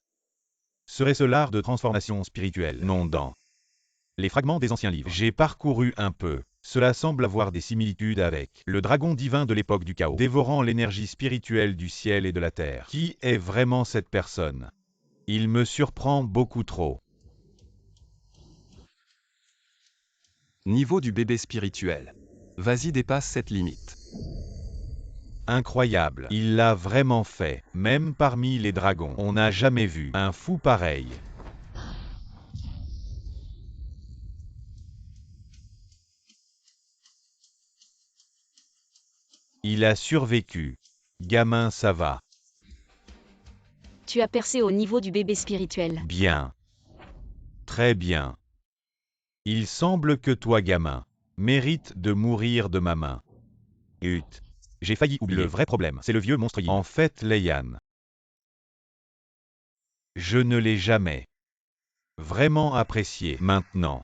Serait-ce l'art de transformation spirituelle? Non, dans les fragments des anciens livres. J'ai parcouru un peu. Cela semble avoir des similitudes avec le dragon divin de l'époque du chaos, dévorant l'énergie spirituelle du ciel et de la terre. Qui est vraiment cette personne? Il me surprend beaucoup trop. Niveau du bébé spirituel. Vas-y, dépasse cette limite. Incroyable. Il l'a vraiment fait. Même parmi les dragons, on n'a jamais vu un fou pareil. Il a survécu. Gamin, ça va. Tu as percé au niveau du bébé spirituel. Bien. Très bien. Il semble que toi, gamin, mérite de mourir de ma main. J'ai failli oublier. Le vrai problème, c'est le vieux monstre. En fait, Leian. Je ne l'ai jamais vraiment apprécié. Maintenant,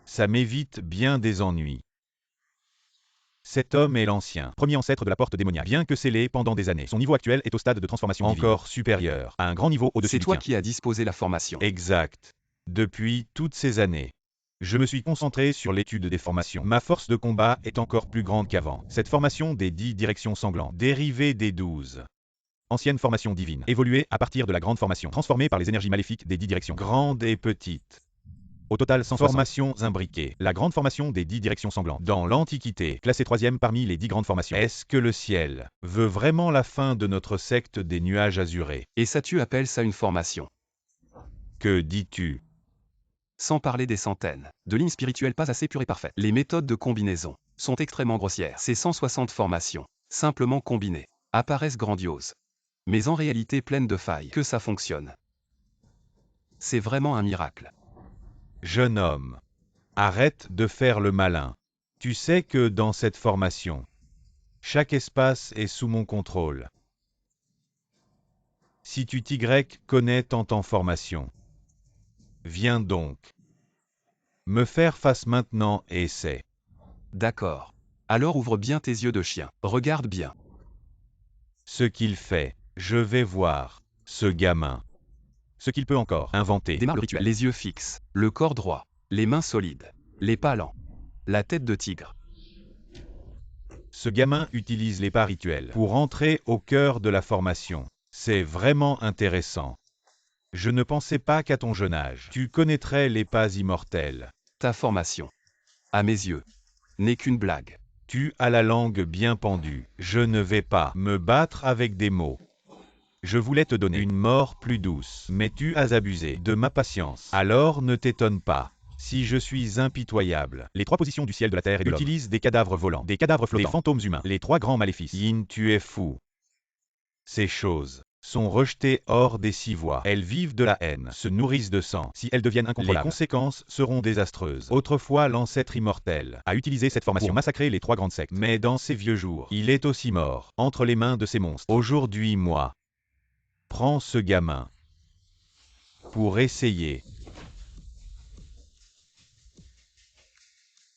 ça m'évite bien des ennuis. Cet homme est l'ancien premier ancêtre de la porte démoniaque. Bien que scellé pendant des années, son niveau actuel est au stade de transformation divine. Encore supérieur, à un grand niveau au-dessus C'est du toi tien. qui as disposé la formation. Exact. Depuis toutes ces années, je me suis concentré sur l'étude des formations. Ma force de combat est encore plus grande qu'avant. Cette formation des 10 directions sanglantes, dérivée des 12 anciennes formations divines, évoluée à partir de la grande formation, transformée par les énergies maléfiques des 10 directions, grandes et petites. Au total, 160 formations imbriquées. La grande formation des 10 directions sanglantes. Dans l'Antiquité, classée 3e parmi les 10 grandes formations. Est-ce que le ciel veut vraiment la fin de notre secte des nuages azurés? Et ça, tu appelles ça une formation? Que dis-tu? Sans parler des centaines de lignes spirituelles pas assez pures et parfaites. Les méthodes de combinaison sont extrêmement grossières. Ces 160 formations, simplement combinées, apparaissent grandioses, mais en réalité pleines de failles. Que ça fonctionne. C'est vraiment un miracle. Jeune homme, arrête de faire le malin. Tu sais que dans cette formation, chaque espace est sous mon contrôle. Si tu connais tant en formation. Viens donc. Me faire face maintenant et essaie. D'accord. Alors ouvre bien tes yeux de chien. Regarde bien. Ce qu'il fait, je vais voir. Ce gamin. Ce qu'il peut encore inventer. Démarre le rituel. Les yeux fixes, le corps droit, les mains solides, les pas lents, la tête de tigre. Ce gamin utilise les pas rituels pour entrer au cœur de la formation. C'est vraiment intéressant. Je ne pensais pas qu'à ton jeune âge, tu connaîtrais les pas immortels. Ta formation, à mes yeux, n'est qu'une blague. Tu as la langue bien pendue. Je ne vais pas me battre avec des mots. Je voulais te donner une mort plus douce, mais tu as abusé de ma patience. Alors ne t'étonne pas. Si je suis impitoyable, les trois positions du ciel, de la terre et de l'homme utilisent des cadavres volants, des cadavres flottants, des fantômes humains, les trois grands maléfices. Yin, tu es fou. Ces choses sont rejetées hors des six voies. Elles vivent de la haine, se nourrissent de sang. Si elles deviennent incontrôlables, les conséquences seront désastreuses. Autrefois, l'ancêtre immortel a utilisé cette formation pour massacrer les trois grandes sectes. Mais dans ces vieux jours, il est aussi mort, entre les mains de ces monstres. Aujourd'hui, moi, prends ce gamin pour essayer.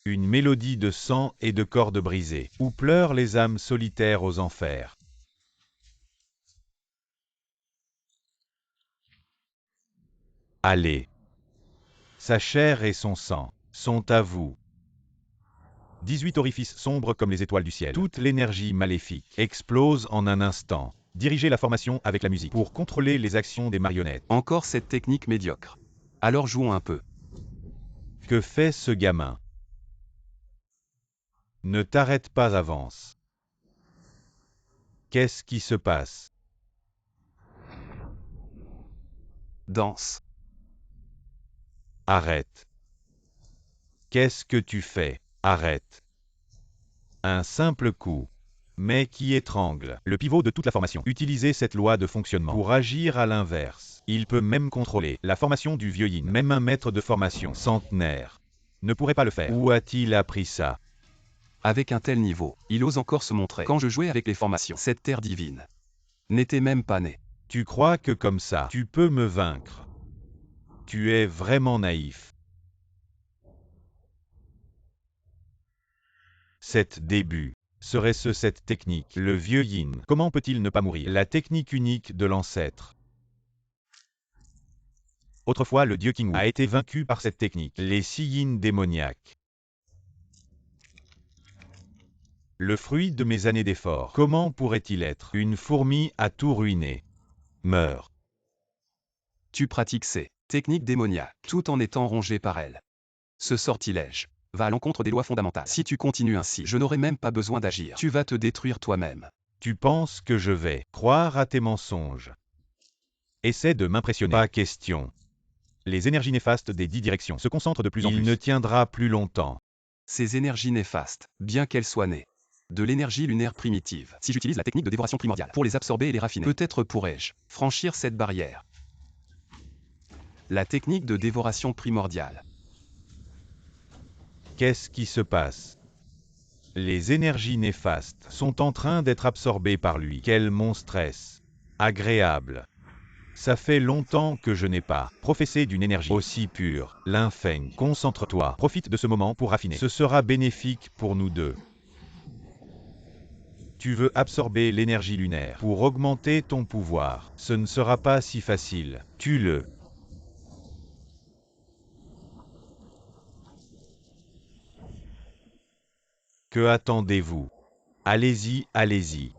Une mélodie de sang et de cordes brisées, où pleurent les âmes solitaires aux enfers. Allez. Sa chair et son sang sont à vous. 18 orifices sombres comme les étoiles du ciel. Toute l'énergie maléfique explose en un instant. Dirigez la formation avec la musique pour contrôler les actions des marionnettes. Encore cette technique médiocre. Alors jouons un peu. Que fait ce gamin? Ne t'arrête pas, avance. Qu'est-ce qui se passe? Danse. Arrête. Qu'est-ce que tu fais? Arrête. Un simple coup, mais qui étrangle. Le pivot de toute la formation. Utilisez cette loi de fonctionnement pour agir à l'inverse. Il peut même contrôler la formation du vieux yin. Même un maître de formation centenaire ne pourrait pas le faire. Où a-t-il appris ça? Avec un tel niveau, il ose encore se montrer. Quand je jouais avec les formations, cette terre divine n'était même pas née. Tu crois que comme ça, tu peux me vaincre? Tu es vraiment naïf. Cet début, serait-ce cette technique, le vieux yin? Comment peut-il ne pas mourir? La technique unique de l'ancêtre. Autrefois, le dieu King Wu a été vaincu par cette technique, les six yin démoniaques. Le fruit de mes années d'efforts, comment pourrait-il être? Une fourmi a tout ruiné. Meurs. Tu pratiques ces techniques démoniaques, tout en étant rongé par elles. Ce sortilège va à l'encontre des lois fondamentales. Si tu continues ainsi, je n'aurai même pas besoin d'agir. Tu vas te détruire toi-même. Tu penses que je vais croire à tes mensonges? Essaie de m'impressionner. Pas question. Les énergies néfastes des 10 directions se concentrent de plus en plus. Il ne tiendra plus longtemps. Ces énergies néfastes, bien qu'elles soient nées de l'énergie lunaire primitive, si j'utilise la technique de dévoration primordiale pour les absorber et les raffiner, peut-être pourrais-je franchir cette barrière. La technique de dévoration primordiale. Qu'est-ce qui se passe? Les énergies néfastes sont en train d'être absorbées par lui. Quel monstre est-ce? Agréable. Ça fait longtemps que je n'ai pas professé d'une énergie aussi pure. L'infeng, concentre-toi. Profite de ce moment pour raffiner. Ce sera bénéfique pour nous deux. Tu veux absorber l'énergie lunaire pour augmenter ton pouvoir. Ce ne sera pas si facile. Tue-le. Que attendez-vous? Allez-y, allez-y.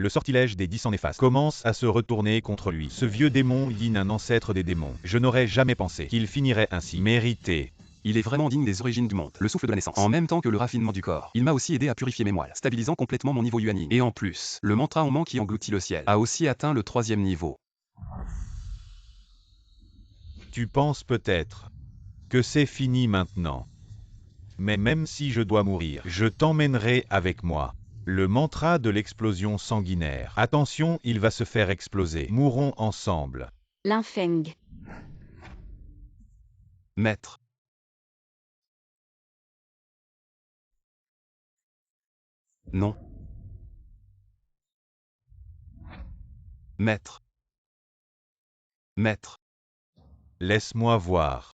Le sortilège des 10 ans néfastes commence à se retourner contre lui. Ce vieux démon yin, un ancêtre des démons. Je n'aurais jamais pensé qu'il finirait ainsi. Mérité. Il est vraiment digne des origines du monde, le souffle de la naissance. En même temps que le raffinement du corps, il m'a aussi aidé à purifier mes moelles, stabilisant complètement mon niveau yuan. Et en plus, le mantra Oman qui engloutit le ciel a aussi atteint le 3e niveau. Tu penses peut-être que c'est fini maintenant. Mais même si je dois mourir, je t'emmènerai avec moi. Le mantra de l'explosion sanguinaire. Attention, il va se faire exploser. Mourons ensemble. Linfeng. Maître. Non. Maître. Maître. Laisse-moi voir.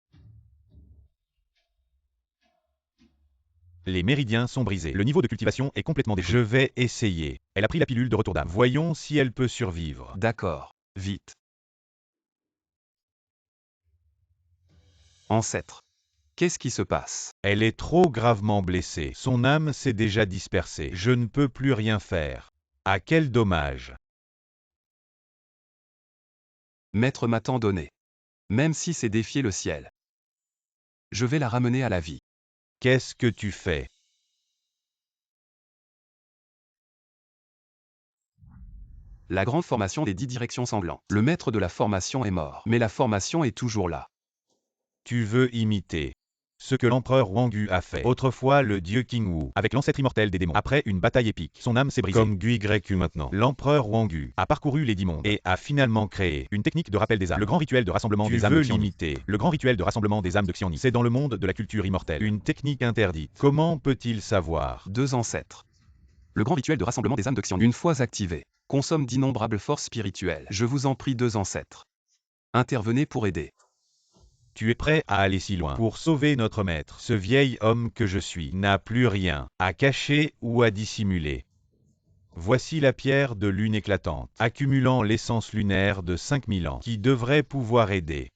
Les méridiens sont brisés. Le niveau de cultivation est complètement détruit. Je vais essayer. Elle a pris la pilule de retour d'âme. Voyons si elle peut survivre. D'accord. Vite. Ancêtre. Qu'est-ce qui se passe? Elle est trop gravement blessée. Son âme s'est déjà dispersée. Je ne peux plus rien faire. Ah, quel dommage. Maître m'a tant donné. Même si c'est défier le ciel. Je vais la ramener à la vie. Qu'est-ce que tu fais? La grande formation des 10 directions sanglantes. Le maître de la formation est mort. Mais la formation est toujours là. Tu veux imiter ce que l'empereur Wanggu a fait. Autrefois le dieu King Wu, avec l'ancêtre immortel des démons. Après une bataille épique, son âme s'est brisée. Comme Gui Grecu maintenant. L'empereur Wanggu a parcouru les 10 mondes et a finalement créé une technique de rappel des âmes. Le grand rituel de rassemblement des âmes de Xiongni. L'imiter. Le grand rituel de rassemblement des âmes de Xiongni. C'est dans le monde de la culture immortelle. Une technique interdite. Comment peut-il savoir? 2 ancêtres. Le grand rituel de rassemblement des âmes de Xiongni. Une fois activé, consomme d'innombrables forces spirituelles. Je vous en prie 2 ancêtres. Intervenez pour aider. Tu es prêt à aller si loin pour sauver notre maître. Ce vieil homme que je suis n'a plus rien à cacher ou à dissimuler. Voici la pierre de lune éclatante, accumulant l'essence lunaire de 5000 ans, qui devrait pouvoir aider.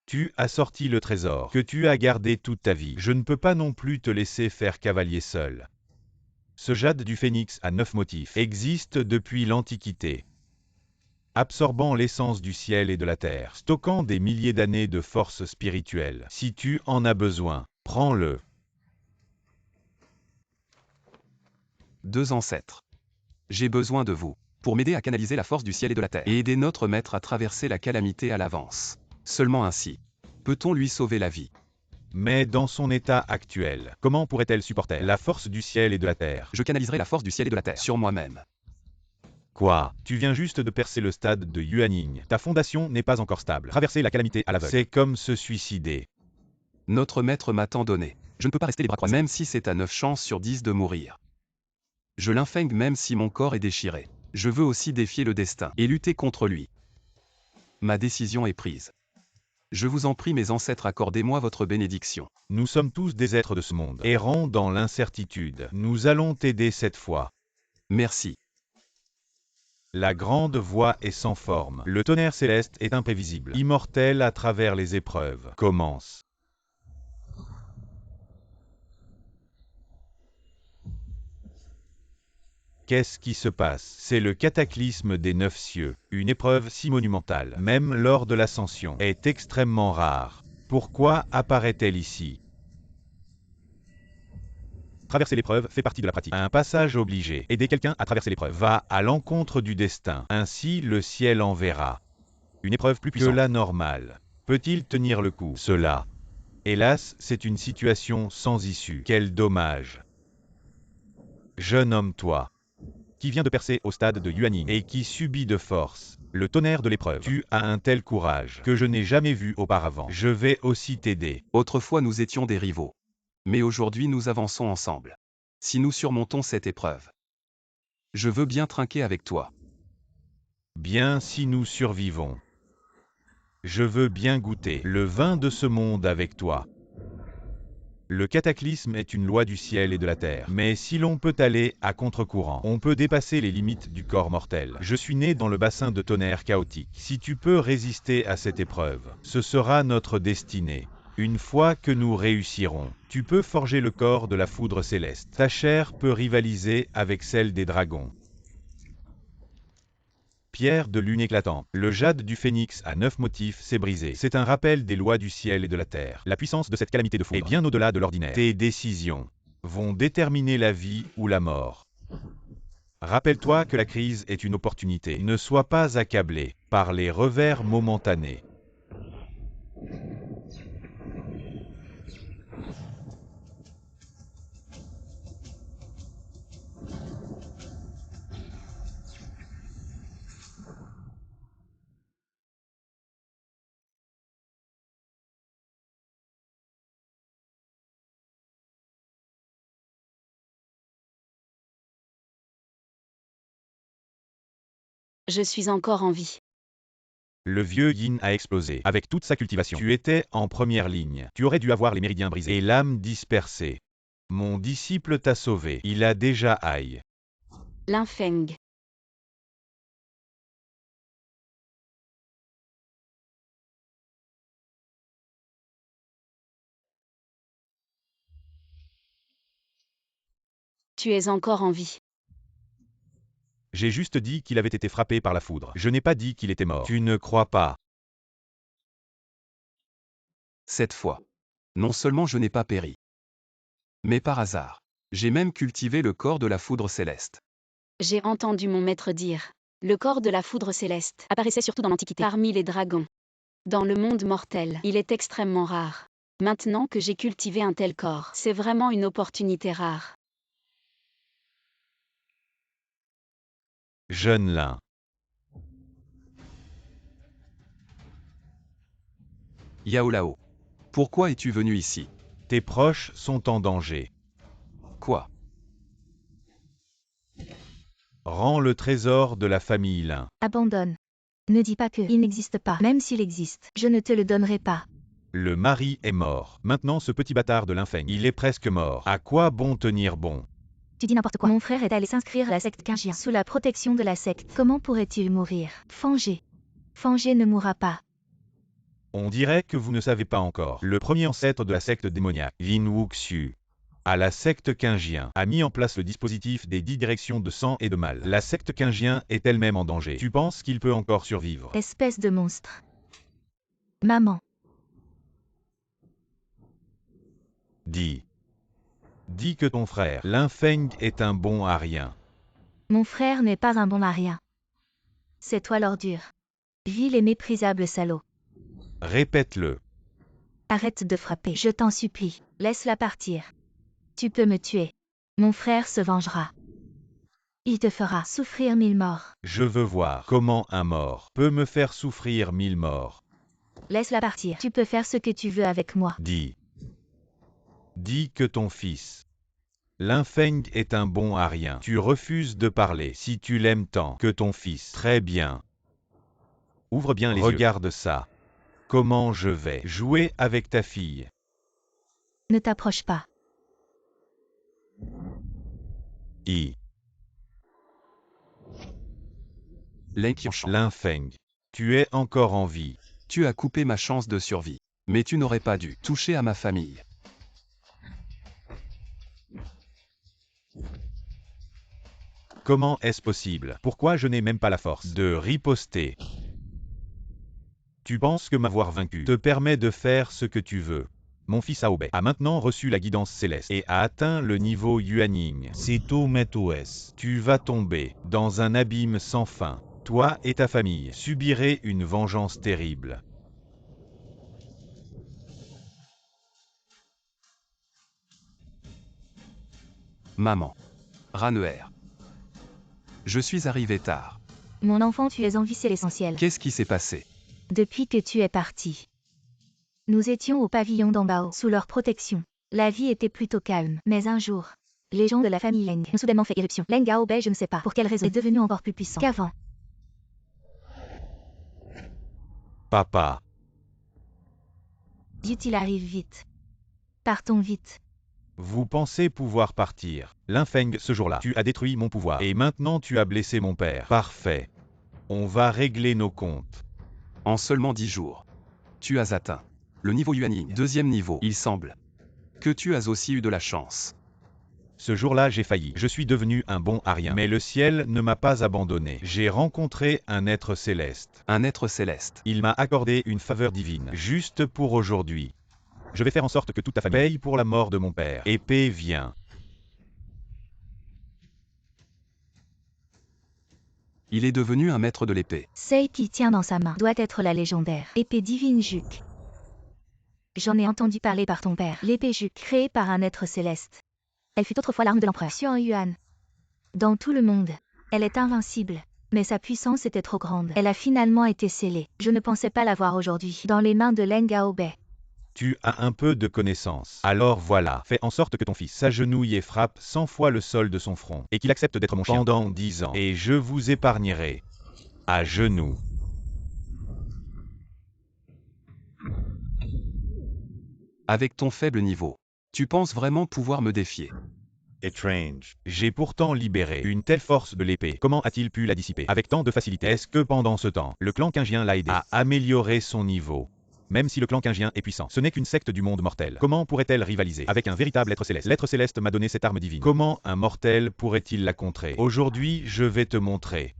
Tu as sorti le trésor que tu as gardé toute ta vie. Je ne peux pas non plus te laisser faire cavalier seul. Ce jade du phénix à 9 motifs existe depuis l'Antiquité. Absorbant l'essence du ciel et de la terre, stockant des milliers d'années de force spirituelle. Si tu en as besoin, prends-le. 2 ancêtres. J'ai besoin de vous, pour m'aider à canaliser la force du ciel et de la terre, et aider notre maître à traverser la calamité à l'avance. Seulement ainsi, peut-on lui sauver la vie. Mais dans son état actuel, comment pourrait-elle supporter la force du ciel et de la terre? Je canaliserai la force du ciel et de la terre sur moi-même. Quoi? Tu viens juste de percer le stade de Yuanying. Ta fondation n'est pas encore stable. Traverser la calamité à l'aveugle. C'est comme se suicider. Notre maître m'a tant donné. Je ne peux pas rester les bras croisés. Même si c'est à 9 chances sur 10 de mourir. Je l'infeng même si mon corps est déchiré. Je veux aussi défier le destin et lutter contre lui. Ma décision est prise. Je vous en prie mes ancêtres, accordez-moi votre bénédiction. Nous sommes tous des êtres de ce monde, errants dans l'incertitude. Nous allons t'aider cette fois. Merci. La grande voix est sans forme. Le tonnerre céleste est imprévisible. Immortel à travers les épreuves. Commence. Qu'est-ce qui se passe? C'est le cataclysme des 9 cieux. Une épreuve si monumentale, même lors de l'ascension, est extrêmement rare. Pourquoi apparaît-elle ici? Traverser l'épreuve fait partie de la pratique. Un passage obligé. Aider quelqu'un à traverser l'épreuve va à l'encontre du destin. Ainsi, le ciel enverra une épreuve plus puissante que la normale. Peut-il tenir le coup? Cela. Hélas, c'est une situation sans issue. Quel dommage. Jeune homme, toi, qui vient de percer au stade de Yuanying et qui subit de force le tonnerre de l'épreuve. Tu as un tel courage que je n'ai jamais vu auparavant. Je vais aussi t'aider. Autrefois nous étions des rivaux. Mais aujourd'hui nous avançons ensemble. Si nous surmontons cette épreuve, je veux bien trinquer avec toi. Bien si nous survivons. Je veux bien goûter le vin de ce monde avec toi. Le cataclysme est une loi du ciel et de la terre. Mais si l'on peut aller à contre-courant, on peut dépasser les limites du corps mortel. Je suis né dans le bassin de tonnerre chaotique. Si tu peux résister à cette épreuve, ce sera notre destinée. Une fois que nous réussirons, tu peux forger le corps de la foudre céleste. Ta chair peut rivaliser avec celle des dragons. Pierre de lune éclatante. Le jade du phénix à 9 motifs s'est brisé. C'est un rappel des lois du ciel et de la terre. La puissance de cette calamité de foudre est bien au-delà de l'ordinaire. Tes décisions vont déterminer la vie ou la mort. Rappelle-toi que la crise est une opportunité. Ne sois pas accablé par les revers momentanés. Je suis encore en vie. Le vieux yin a explosé. Avec toute sa cultivation, tu étais en première ligne. Tu aurais dû avoir les méridiens brisés et l'âme dispersée. Mon disciple t'a sauvé. Il a déjà aïe. Linfeng. Tu es encore en vie. J'ai juste dit qu'il avait été frappé par la foudre. Je n'ai pas dit qu'il était mort. Tu ne crois pas? Cette fois. Non seulement je n'ai pas péri, mais par hasard. J'ai même cultivé le corps de la foudre céleste. J'ai entendu mon maître dire. Le corps de la foudre céleste apparaissait surtout dans l'Antiquité, parmi les dragons. Dans le monde mortel, il est extrêmement rare. Maintenant que j'ai cultivé un tel corps, c'est vraiment une opportunité rare. Jeune lin. Yao Lao. Pourquoi es-tu venu ici? Tes proches sont en danger. Quoi? Rends le trésor de la famille Lin. Abandonne. Ne dis pas que il n'existe pas. Même s'il existe, je ne te le donnerai pas. Le mari est mort. Maintenant ce petit bâtard de Linfeng, il est presque mort. À quoi bon tenir bon? Tu dis n'importe quoi. Mon frère est allé s'inscrire à la secte Qingjian. Sous la protection de la secte. Comment pourrait-il mourir? Fangé. Fangé ne mourra pas. On dirait que vous ne savez pas encore. Le premier ancêtre de la secte démoniaque, Lin Wuxiu, à la secte Qingjian, a mis en place le dispositif des 10 directions de sang et de mal. La secte Qingjian est elle-même en danger. Tu penses qu'il peut encore survivre? Espèce de monstre. Maman. Dis. Dis que ton frère, Linfeng, est un bon à rien. Mon frère n'est pas un bon à rien. C'est toi l'ordure. Vil et méprisable salaud. Répète-le. Arrête de frapper, je t'en supplie. Laisse-la partir. Tu peux me tuer. Mon frère se vengera. Il te fera souffrir 1000 morts. Je veux voir comment un mort peut me faire souffrir 1000 morts. Laisse-la partir. Tu peux faire ce que tu veux avec moi. Dis. Dis que ton fils, Linfeng, est un bon à rien. Tu refuses de parler. Si tu l'aimes tant que ton fils. Très bien. Ouvre bien les yeux. Regarde ça. Comment je vais jouer avec ta fille? Ne t'approche pas. Linfeng, tu es encore en vie. Tu as coupé ma chance de survie. Mais tu n'aurais pas dû toucher à ma famille. Comment est-ce possible? Pourquoi je n'ai même pas la force de riposter? Tu penses que m'avoir vaincu te permet de faire ce que tu veux? Mon fils Aobei a maintenant reçu la guidance céleste et a atteint le niveau Yuanying. C'est tout Metoues. Tu vas tomber dans un abîme sans fin. Toi et ta famille subirez une vengeance terrible. Maman. Ranuer. Je suis arrivé tard. Mon enfant, tu es en vie, c'est l'essentiel. Qu'est-ce qui s'est passé? Depuis que tu es parti. Nous étions au pavillon d'Ambao, sous leur protection. La vie était plutôt calme, mais un jour, les gens de la famille Leng ont soudainement fait irruption. Leng Aobei, je ne sais pas pour quelle raison, est devenu encore plus puissant qu'avant. Papa. Dit-il, arrive vite. Partons vite. Vous pensez pouvoir partir. Linfeng, ce jour-là, tu as détruit mon pouvoir. Et maintenant tu as blessé mon père. Parfait. On va régler nos comptes. En seulement 10 jours. Tu as atteint le niveau Yuanying. Deuxième niveau, il semble que tu as aussi eu de la chance. Ce jour-là, j'ai failli. Je suis devenu un bon à rien. Mais le ciel ne m'a pas abandonné. J'ai rencontré un être céleste. Un être céleste. Il m'a accordé une faveur divine, juste pour aujourd'hui. Je vais faire en sorte que toute ta famille paye pour la mort de mon père. Épée vient. Il est devenu un maître de l'épée. Celle qu'il tient dans sa main doit être la légendaire épée divine Juk. J'en ai entendu parler par ton père. L'épée Juk, créée par un être céleste. Elle fut autrefois l'arme de l'empereur Xuan Yuan. Dans tout le monde, elle est invincible. Mais sa puissance était trop grande. Elle a finalement été scellée. Je ne pensais pas l'avoir aujourd'hui dans les mains de Leng Aobei. Tu as un peu de connaissance. Alors voilà, fais en sorte que ton fils s'agenouille et frappe 100 fois le sol de son front, et qu'il accepte d'être mon chien pendant 10 ans, et je vous épargnerai. À genoux. Avec ton faible niveau, tu penses vraiment pouvoir me défier? Étrange. J'ai pourtant libéré une telle force de l'épée. Comment a-t-il pu la dissiper avec tant de facilité? Est-ce que pendant ce temps, le clan Qingien l'a aidé à améliorer son niveau? Même si le clan Qingien est puissant, ce n'est qu'une secte du monde mortel. Comment pourrait-elle rivaliser avec un véritable être céleste? L'être céleste m'a donné cette arme divine. Comment un mortel pourrait-il la contrer? Aujourd'hui, je vais te montrer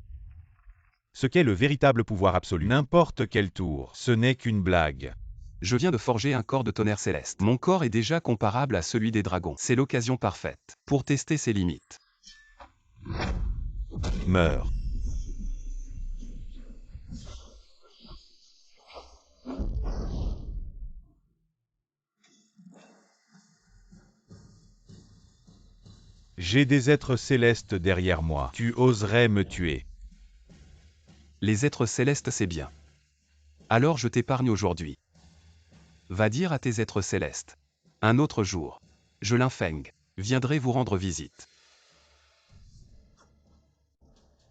ce qu'est le véritable pouvoir absolu. N'importe quel tour, ce n'est qu'une blague. Je viens de forger un corps de tonnerre céleste. Mon corps est déjà comparable à celui des dragons. C'est l'occasion parfaite pour tester ses limites. Meurs. J'ai des êtres célestes derrière moi. Tu oserais me tuer? Les êtres célestes, c'est bien. Alors je t'épargne aujourd'hui. Va dire à tes êtres célestes. Un autre jour, je Linfeng viendrai vous rendre visite.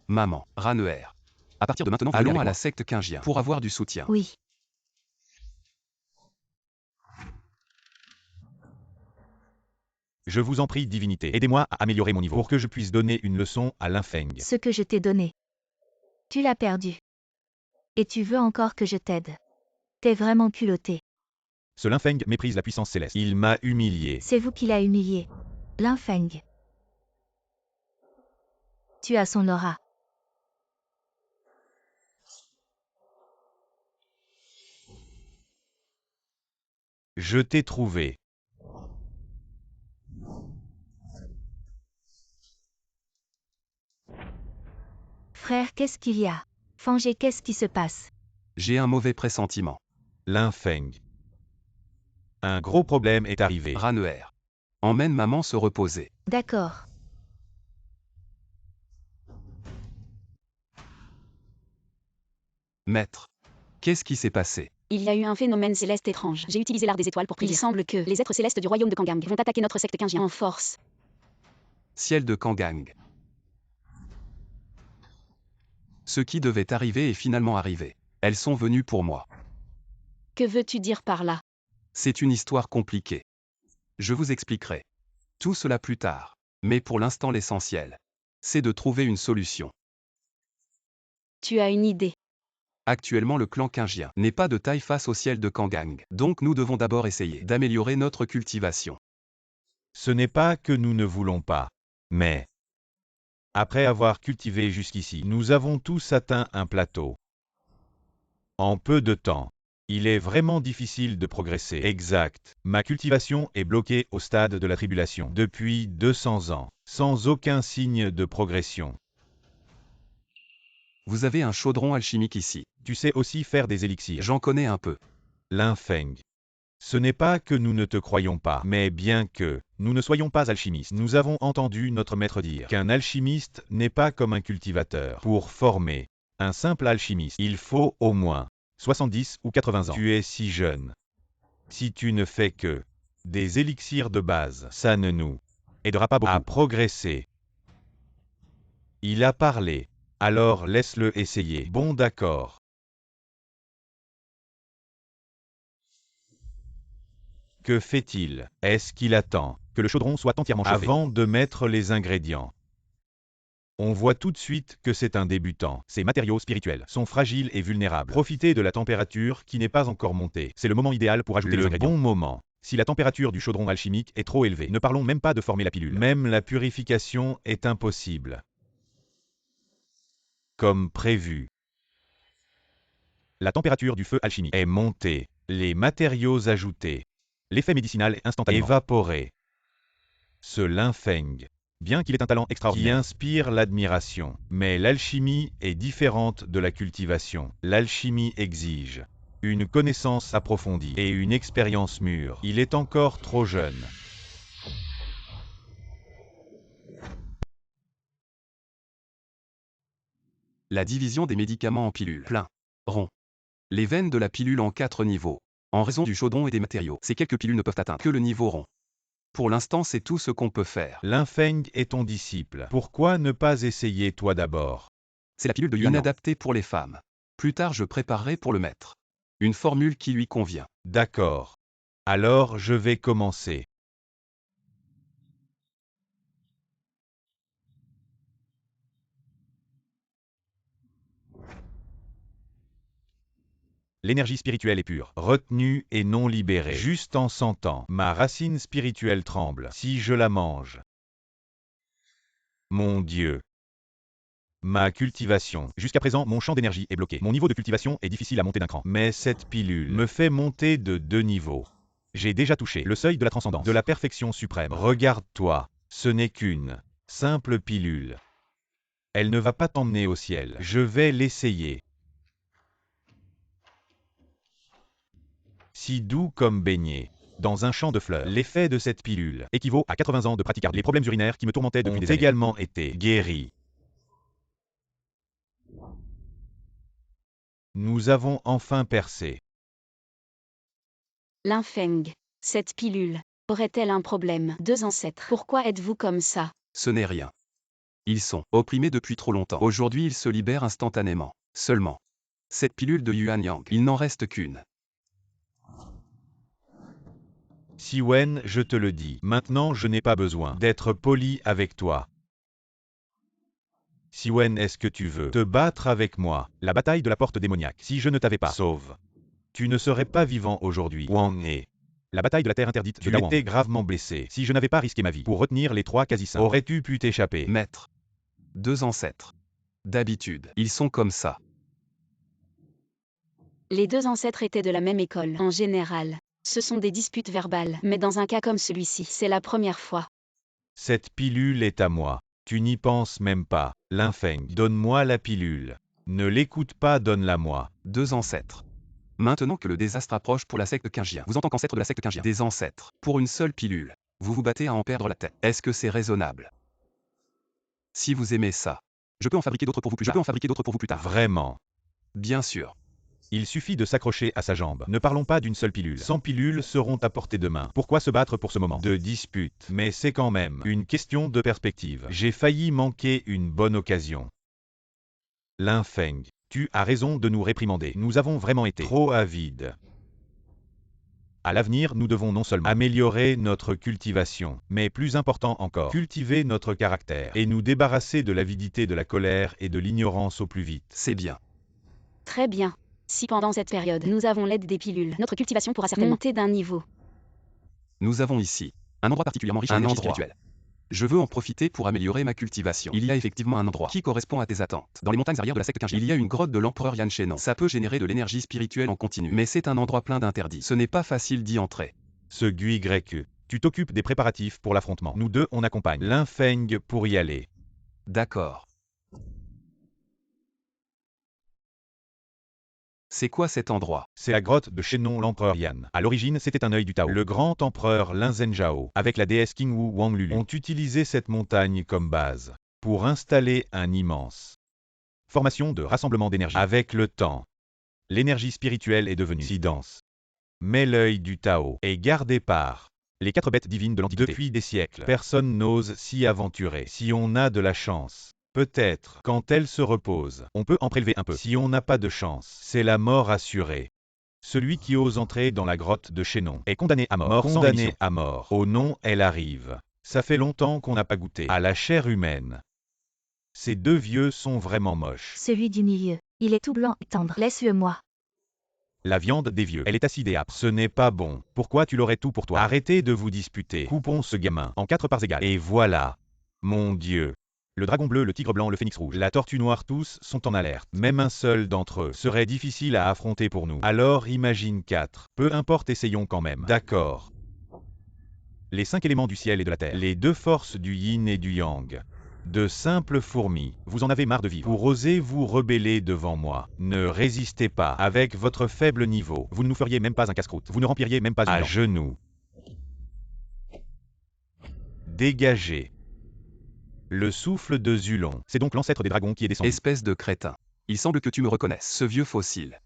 Maman, Ranuer. À partir de maintenant, allons à la secte Qingien pour avoir du soutien. Oui. Je vous en prie, divinité, aidez-moi à améliorer mon niveau pour que je puisse donner une leçon à Linfeng. Ce que je t'ai donné. Tu l'as perdu. Et tu veux encore que je t'aide. T'es vraiment culotté. Ce Linfeng méprise la puissance céleste. Il m'a humilié. C'est vous qui l'a humilié. Linfeng. Tu as son aura. Je t'ai trouvé. Frère, qu'est-ce qu'il y a? Fangé, qu'est-ce qui se passe? J'ai un mauvais pressentiment. Linfeng. Un gros problème est arrivé. Ranuer. Emmène maman se reposer. D'accord. Maître. Qu'est-ce qui s'est passé? Il y a eu un phénomène céleste étrange. J'ai utilisé l'art des étoiles pour prier. Il semble que les êtres célestes du royaume de Kangang vont attaquer notre secte Qingien en force. Ciel de Kangang. Ce qui devait arriver est finalement arrivé. Elles sont venues pour moi. Que veux-tu dire par là? C'est une histoire compliquée. Je vous expliquerai tout cela plus tard. Mais pour l'instant l'essentiel, c'est de trouver une solution. Tu as une idée. Actuellement le clan Qingien n'est pas de taille face au ciel de Kangang. Donc nous devons d'abord essayer d'améliorer notre cultivation. Ce n'est pas que nous ne voulons pas. Mais, après avoir cultivé jusqu'ici, nous avons tous atteint un plateau. En peu de temps, il est vraiment difficile de progresser. Exact. Ma cultivation est bloquée au stade de la tribulation depuis 200 ans, sans aucun signe de progression. Vous avez un chaudron alchimique ici. Tu sais aussi faire des élixirs. J'en connais un peu. Linfeng. Ce n'est pas que nous ne te croyons pas, mais bien que nous ne soyons pas alchimistes. Nous avons entendu notre maître dire qu'un alchimiste n'est pas comme un cultivateur. Pour former un simple alchimiste, il faut au moins 70 ou 80 ans. Tu es si jeune. Si tu ne fais que des élixirs de base, ça ne nous aidera pas beaucoup à progresser. Il a parlé. Alors laisse-le essayer. Bon, d'accord. Que fait-il? Est-ce qu'il attend que le chaudron soit entièrement chauffé avant de mettre les ingrédients? On voit tout de suite que c'est un débutant. Ces matériaux spirituels sont fragiles et vulnérables. Profitez de la température qui n'est pas encore montée. C'est le moment idéal pour ajouter les ingrédients. Le bon moment. Si la température du chaudron alchimique est trop élevée, ne parlons même pas de former la pilule. Même la purification est impossible. Comme prévu. La température du feu alchimique est montée. Les matériaux ajoutés. L'effet médicinal est instantanément évaporé. Ce Linfeng, bien qu'il ait un talent extraordinaire, qui inspire l'admiration. Mais l'alchimie est différente de la cultivation. L'alchimie exige une connaissance approfondie et une expérience mûre. Il est encore trop jeune. La division des médicaments en pilules. Plein. Rond. Les veines de la pilule en 4 niveaux. En raison du chaudron et des matériaux, ces quelques pilules ne peuvent atteindre que le niveau rond. Pour l'instant, c'est tout ce qu'on peut faire. Linfeng est ton disciple. Pourquoi ne pas essayer toi d'abord? C'est la pilule de Yuan adaptée pour les femmes. Plus tard je préparerai pour le maître une formule qui lui convient. D'accord. Alors je vais commencer. L'énergie spirituelle est pure, retenue et non libérée. Juste en sentant, ma racine spirituelle tremble si je la mange. Mon Dieu. Ma cultivation. Jusqu'à présent, mon champ d'énergie est bloqué. Mon niveau de cultivation est difficile à monter d'un cran. Mais cette pilule me fait monter de 2 niveaux. J'ai déjà touché le seuil de la transcendance, de la perfection suprême. Regarde-toi, ce n'est qu'une simple pilule. Elle ne va pas t'emmener au ciel. Je vais l'essayer. Si doux comme baigner dans un champ de fleurs. L'effet de cette pilule équivaut à 80 ans de pratique ardue. Les problèmes urinaires qui me tourmentaient depuis des années ont également été guéris. Nous avons enfin percé. Linfeng. Cette pilule. Aurait-elle un problème? 2 ancêtres. Pourquoi êtes-vous comme ça? Ce n'est rien. Ils sont opprimés depuis trop longtemps. Aujourd'hui ils se libèrent instantanément. Seulement. Cette pilule de Yuan Yang, il n'en reste qu'une. Siwen, je te le dis, maintenant je n'ai pas besoin d'être poli avec toi. Siwen, est-ce que tu veux te battre avec moi? La bataille de la porte démoniaque. Si je ne t'avais pas sauve, tu ne serais pas vivant aujourd'hui. Wang He. La bataille de la terre interdite. Tu étais gravement blessé. Si je n'avais pas risqué ma vie pour retenir les 3 quasi-saints, aurais-tu pu t'échapper? Maître. 2 ancêtres. D'habitude, ils sont comme ça. Les 2 ancêtres étaient de la même école. En général, ce sont des disputes verbales. Mais dans un cas comme celui-ci, c'est la première fois. Cette pilule est à moi. Tu n'y penses même pas. Linfeng, donne-moi la pilule. Ne l'écoute pas, donne-la-moi. 2 ancêtres. Maintenant que le désastre approche pour la secte Qingjian, vous en tant qu'ancêtre de la secte Qingjian, des ancêtres, pour une seule pilule, vous vous battez à en perdre la tête. Est-ce que c'est raisonnable? Si vous aimez ça, je peux en fabriquer d'autres pour vous plus tard. Vraiment. Bien sûr. Il suffit de s'accrocher à sa jambe. Ne parlons pas d'une seule pilule. 100 pilules seront à portée de main. Pourquoi se battre pour ce moment de dispute? Mais c'est quand même une question de perspective. J'ai failli manquer une bonne occasion. Linfeng, tu as raison de nous réprimander. Nous avons vraiment été trop avides. À l'avenir, nous devons non seulement améliorer notre cultivation, mais plus important encore, cultiver notre caractère et nous débarrasser de l'avidité, de la colère et de l'ignorance au plus vite. C'est bien. Très bien. Si pendant cette période, nous avons l'aide des pilules, notre cultivation pourra certainement monter d'un niveau. Nous avons ici un endroit particulièrement riche en énergie spirituelle. Je veux en profiter pour améliorer ma cultivation. Il y a effectivement un endroit qui correspond à tes attentes. Dans les montagnes arrière de la secte Qingjian, il y a une grotte de l'empereur Yan Shenon. Ça peut générer de l'énergie spirituelle en continu, mais c'est un endroit plein d'interdits. Ce n'est pas facile d'y entrer. Ce Gui grec, tu t'occupes des préparatifs pour l'affrontement. Nous deux, on accompagne Linfeng pour y aller. D'accord. C'est quoi cet endroit? C'est la grotte de Shenon l'empereur Yan. À l'origine, c'était un œil du Tao. Le grand empereur Lin Zhenjiao, avec la déesse Qingwu Wang Lulu, ont utilisé cette montagne comme base pour installer un immense formation de rassemblement d'énergie. Avec le temps, l'énergie spirituelle est devenue si dense. Mais l'œil du Tao est gardé par les 4 bêtes divines de l'Antiquité. Depuis des siècles, personne n'ose s'y aventurer. Si on a de la chance, peut-être, quand elle se repose, on peut en prélever un peu. Si on n'a pas de chance, c'est la mort assurée. Celui qui ose entrer dans la grotte de Shenon est condamné à mort. Condamné à mort. Oh non, elle arrive. Ça fait longtemps qu'on n'a pas goûté à la chair humaine. Ces 2 vieux sont vraiment moches. Celui du milieu. Il est tout blanc et tendre. Laisse-le-moi. La viande des vieux, elle est acide et âpre. Ce n'est pas bon. Pourquoi tu l'aurais tout pour toi? Arrêtez de vous disputer. Coupons ce gamin en 4 parts égales. Et voilà. Mon Dieu. Le dragon bleu, le tigre blanc, le phénix rouge, la tortue noire, tous sont en alerte. Même un seul d'entre eux serait difficile à affronter pour nous. Alors imagine 4. Peu importe, essayons quand même. D'accord. Les 5 éléments du ciel et de la terre. Les 2 forces du yin et du yang. De simples fourmis. Vous en avez marre de vivre. Pour oser vous rebeller devant moi. Ne résistez pas. Avec votre faible niveau, vous ne nous feriez même pas un casse-croûte. Vous ne rempliriez même pas une lampe. À genoux. Dégagez. Le souffle de Zulon. C'est donc l'ancêtre des dragons qui est descendu. Espèce de crétin. Il semble que tu me reconnaisses, ce vieux fossile.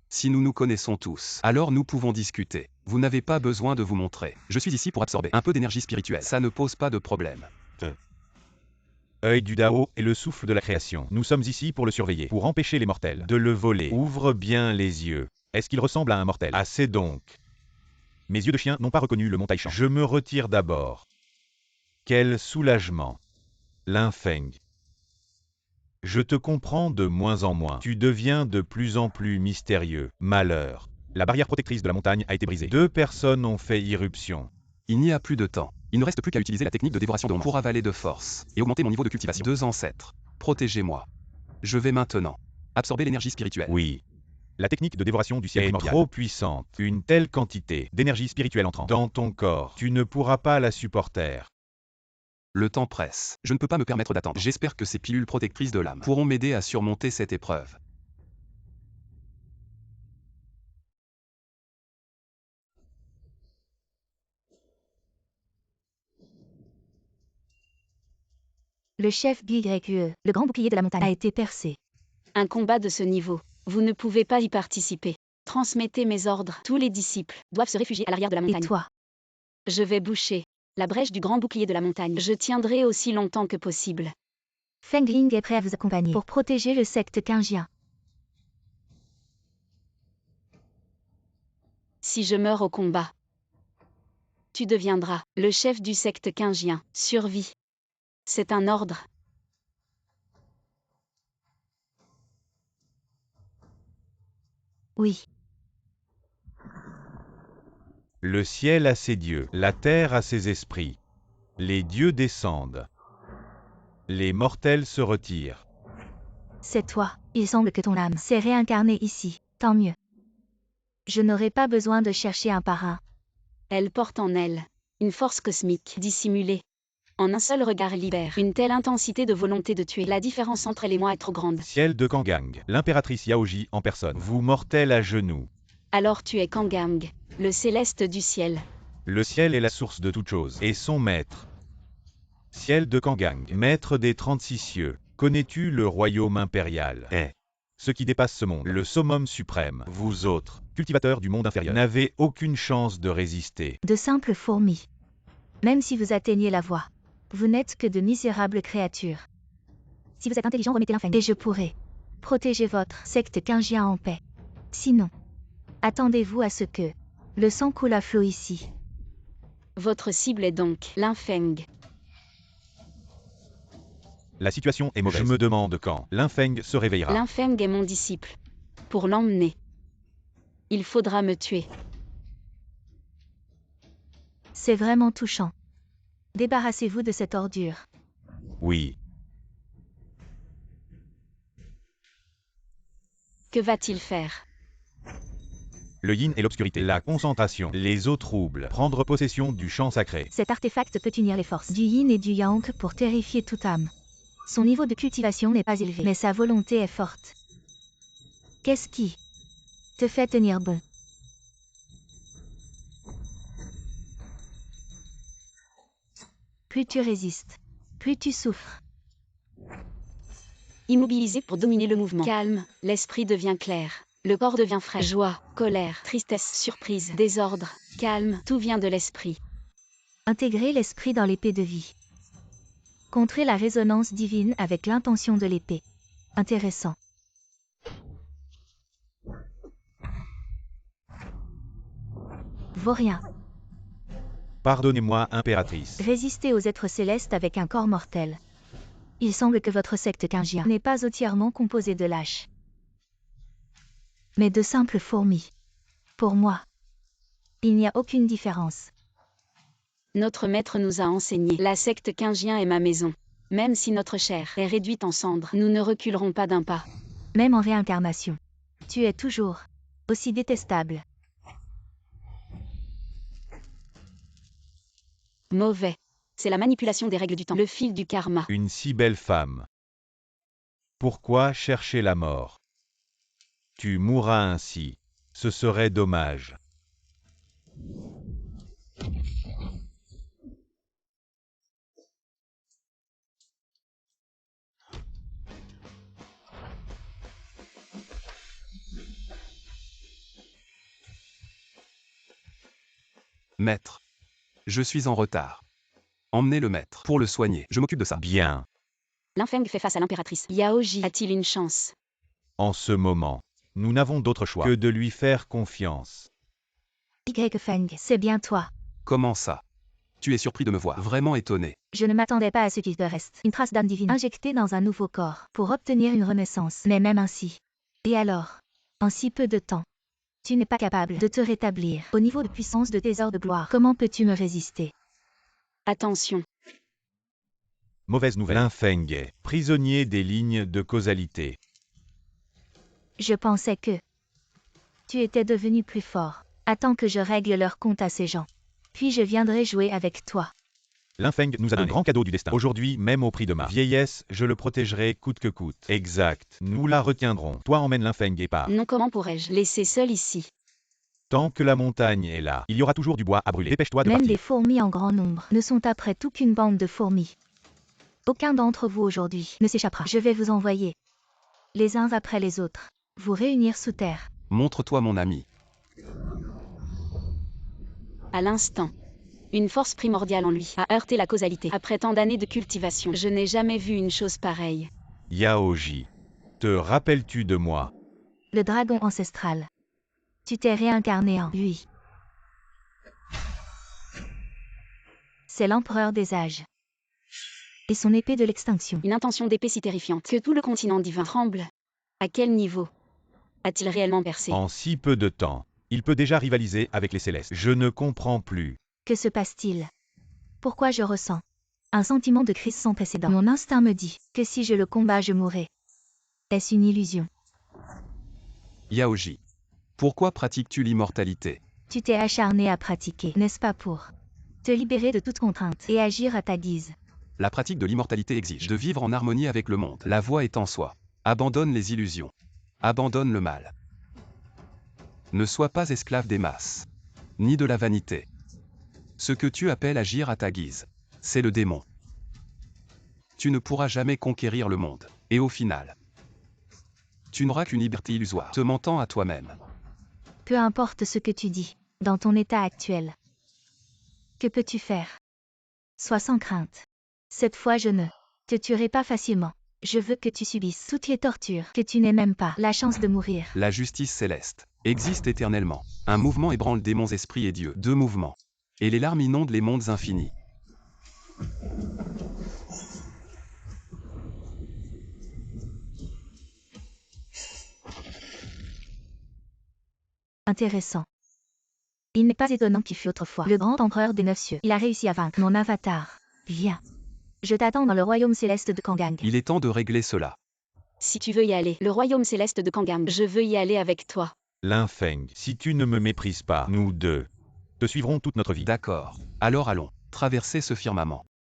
Si nous nous connaissons tous, alors nous pouvons discuter. Vous n'avez pas besoin de vous montrer. Je suis ici pour absorber un peu d'énergie spirituelle. Ça ne pose pas de problème. œil du Dao est le souffle de la création. Nous sommes ici pour le surveiller, pour empêcher les mortels de le voler. Ouvre bien les yeux. Est-ce qu'il ressemble à un mortel? Assez donc. Mes yeux de chien n'ont pas reconnu le mont Taishan. Je me retire d'abord. Quel soulagement. Linfeng. Je te comprends de moins en moins. Tu deviens de plus en plus mystérieux. Malheur. La barrière protectrice de la montagne a été brisée. 2 personnes ont fait irruption. Il n'y a plus de temps. Il ne reste plus qu'à utiliser la technique de dévoration d'ombre pour avaler de force et augmenter mon niveau de cultivation. 2 ancêtres. Protégez-moi. Je vais maintenant absorber l'énergie spirituelle. Oui. La technique de dévoration du ciel est trop puissante. Une telle quantité d'énergie spirituelle entrant dans ton corps, tu ne pourras pas la supporter. Le temps presse. Je ne peux pas me permettre d'attendre. J'espère que ces pilules protectrices de l'âme pourront m'aider à surmonter cette épreuve. Le chef BYQE, le grand bouclier de la montagne, a été percé. Un combat de ce niveau. Vous ne pouvez pas y participer. Transmettez mes ordres. Tous les disciples doivent se réfugier à l'arrière de la Et montagne. toi? Je vais boucher la brèche du grand bouclier de la montagne. Je tiendrai aussi longtemps que possible. Feng Ling est prêt à vous accompagner pour protéger le secte Qingjian. Si je meurs au combat, tu deviendras le chef du secte Qingjian. Survie. C'est un ordre. Oui. Le ciel a ses dieux, la terre a ses esprits. Les dieux descendent. Les mortels se retirent. C'est toi. Il semble que ton âme s'est réincarnée ici. Tant mieux. Je n'aurai pas besoin de chercher un parrain. Elle porte en elle une force cosmique dissimulée. En un seul regard libère une telle intensité de volonté de tuer. La différence entre elle et moi est trop grande. Ciel de Kangang, l'impératrice Yaoji en personne. Vous mortels à genoux. Alors tu es Kangang, le céleste du ciel. Le ciel est la source de toute chose, et son maître. Ciel de Kangang, maître des 36 cieux, connais-tu le royaume impérial? Ce qui dépasse ce monde, le summum suprême. Vous autres, cultivateurs du monde inférieur, n'avez aucune chance de résister. De simples fourmis. Même si vous atteignez la voie, vous n'êtes que de misérables créatures. Si vous êtes intelligent, remettez l'infâme. Et je pourrai protéger votre secte Qingjian en paix. Sinon, attendez-vous à ce que le sang coule à flot ici. Votre cible est donc Linfeng. La situation est mauvaise. Je me demande quand Linfeng se réveillera. Linfeng est mon disciple. Pour l'emmener, il faudra me tuer. C'est vraiment touchant. Débarrassez-vous de cette ordure. Oui. Que va-t-il faire? Le yin et l'obscurité, la concentration, les eaux troubles, prendre possession du champ sacré. Cet artefact peut unir les forces du yin et du yang pour terrifier toute âme. Son niveau de cultivation n'est pas élevé, mais sa volonté est forte. Qu'est-ce qui te fait tenir bon? Plus tu résistes, plus tu souffres. Immobilisé pour dominer le mouvement. Calme, l'esprit devient clair. Le corps devient frais. Joie, colère, tristesse, surprise, désordre. Calme, tout vient de l'esprit. Intégrer l'esprit dans l'épée de vie. Contrer la résonance divine avec l'intention de l'épée. Intéressant. Vaurien. Pardonnez-moi, impératrice. Résistez aux êtres célestes avec un corps mortel. Il semble que votre secte Qingjian n'est pas entièrement composée de lâches, mais de simples fourmis. Pour moi, il n'y a aucune différence. Notre maître nous a enseigné. La secte Qingjian est ma maison. Même si notre chair est réduite en cendres, nous ne reculerons pas d'un pas. Même en réincarnation, tu es toujours aussi détestable. Mauvais. C'est la manipulation des règles du temps. Le fil du karma. Une si belle femme. Pourquoi chercher la mort? Tu mourras ainsi. Ce serait dommage. Maître. Je suis en retard. Emmenez le maître pour le soigner. Je m'occupe de ça. Bien. Linfeng fait face à l'impératrice. Yaoji a-t-il une chance? En ce moment, nous n'avons d'autre choix que de lui faire confiance. Feng, c'est bien toi. Comment ça? Tu es surpris de me voir, vraiment étonné. Je ne m'attendais pas à ce qu'il te reste une trace d'âme divine injectée dans un nouveau corps pour obtenir une renaissance. Mais même ainsi. Et alors, en si peu de temps, tu n'es pas capable de te rétablir au niveau de puissance de tes heures de gloire. Comment peux-tu me résister? Attention. Mauvaise nouvelle. Linfeng est prisonnier des lignes de causalité. Je pensais que tu étais devenu plus fort. Attends que je règle leur compte à ces gens. Puis je viendrai jouer avec toi. Linfeng nous a de grands cadeaux du destin. Aujourd'hui, même au prix de ma vieillesse, je le protégerai coûte que coûte. Exact. Nous la retiendrons. Toi emmène Linfeng et pars. Non, comment pourrais-je laisser seul ici? Tant que la montagne est là, il y aura toujours du bois à brûler. Dépêche-toi de Même partir. des fourmis en grand nombre ne sont après tout qu'une bande de fourmis. Aucun d'entre vous aujourd'hui ne s'échappera. Je vais vous envoyer, les uns après les autres, vous réunir sous terre. Montre-toi mon ami. À l'instant, une force primordiale en lui a heurté la causalité. Après tant d'années de cultivation, je n'ai jamais vu une chose pareille. Yaoji, te rappelles-tu de moi? Le dragon ancestral. Tu t'es réincarné en lui. C'est l'empereur des âges. Et son épée de l'extinction. Une intention d'épée si terrifiante que tout le continent divin tremble. À quel niveau a-t-il réellement percé? En si peu de temps, il peut déjà rivaliser avec les Célestes. Je ne comprends plus. Que se passe-t-il? Pourquoi je ressens un sentiment de crise sans précédent? Mon instinct me dit que si je le combats, je mourrai. Est-ce une illusion? Yaoji. Pourquoi pratiques-tu l'immortalité? Tu t'es acharné à pratiquer, n'est-ce pas, pour te libérer de toute contrainte et agir à ta guise? La pratique de l'immortalité exige de vivre en harmonie avec le monde. La voie est en soi. Abandonne les illusions. Abandonne le mal. Ne sois pas esclave des masses, ni de la vanité. Ce que tu appelles agir à ta guise, c'est le démon. Tu ne pourras jamais conquérir le monde, et au final, tu n'auras qu'une liberté illusoire, te mentant à toi-même. Peu importe ce que tu dis, dans ton état actuel. Que peux-tu faire? Sois sans crainte. Cette fois je ne te tuerai pas facilement. Je veux que tu subisses toutes les tortures, que tu n'aies même pas la chance de mourir. La justice céleste existe éternellement. Un mouvement ébranle démons, esprits et dieux. Deux mouvements. Et les larmes inondent les mondes infinis. Intéressant. Il n'est pas étonnant qu'il fût autrefois le grand empereur des 9 cieux. Il a réussi à vaincre mon avatar. Viens. Je t'attends dans le royaume céleste de Kangang. Il est temps de régler cela. Si tu veux y aller, le royaume céleste de Kangang, je veux y aller avec toi. Linfeng, si tu ne me méprises pas, nous deux te suivrons toute notre vie. D'accord. Alors allons, traverser ce firmament.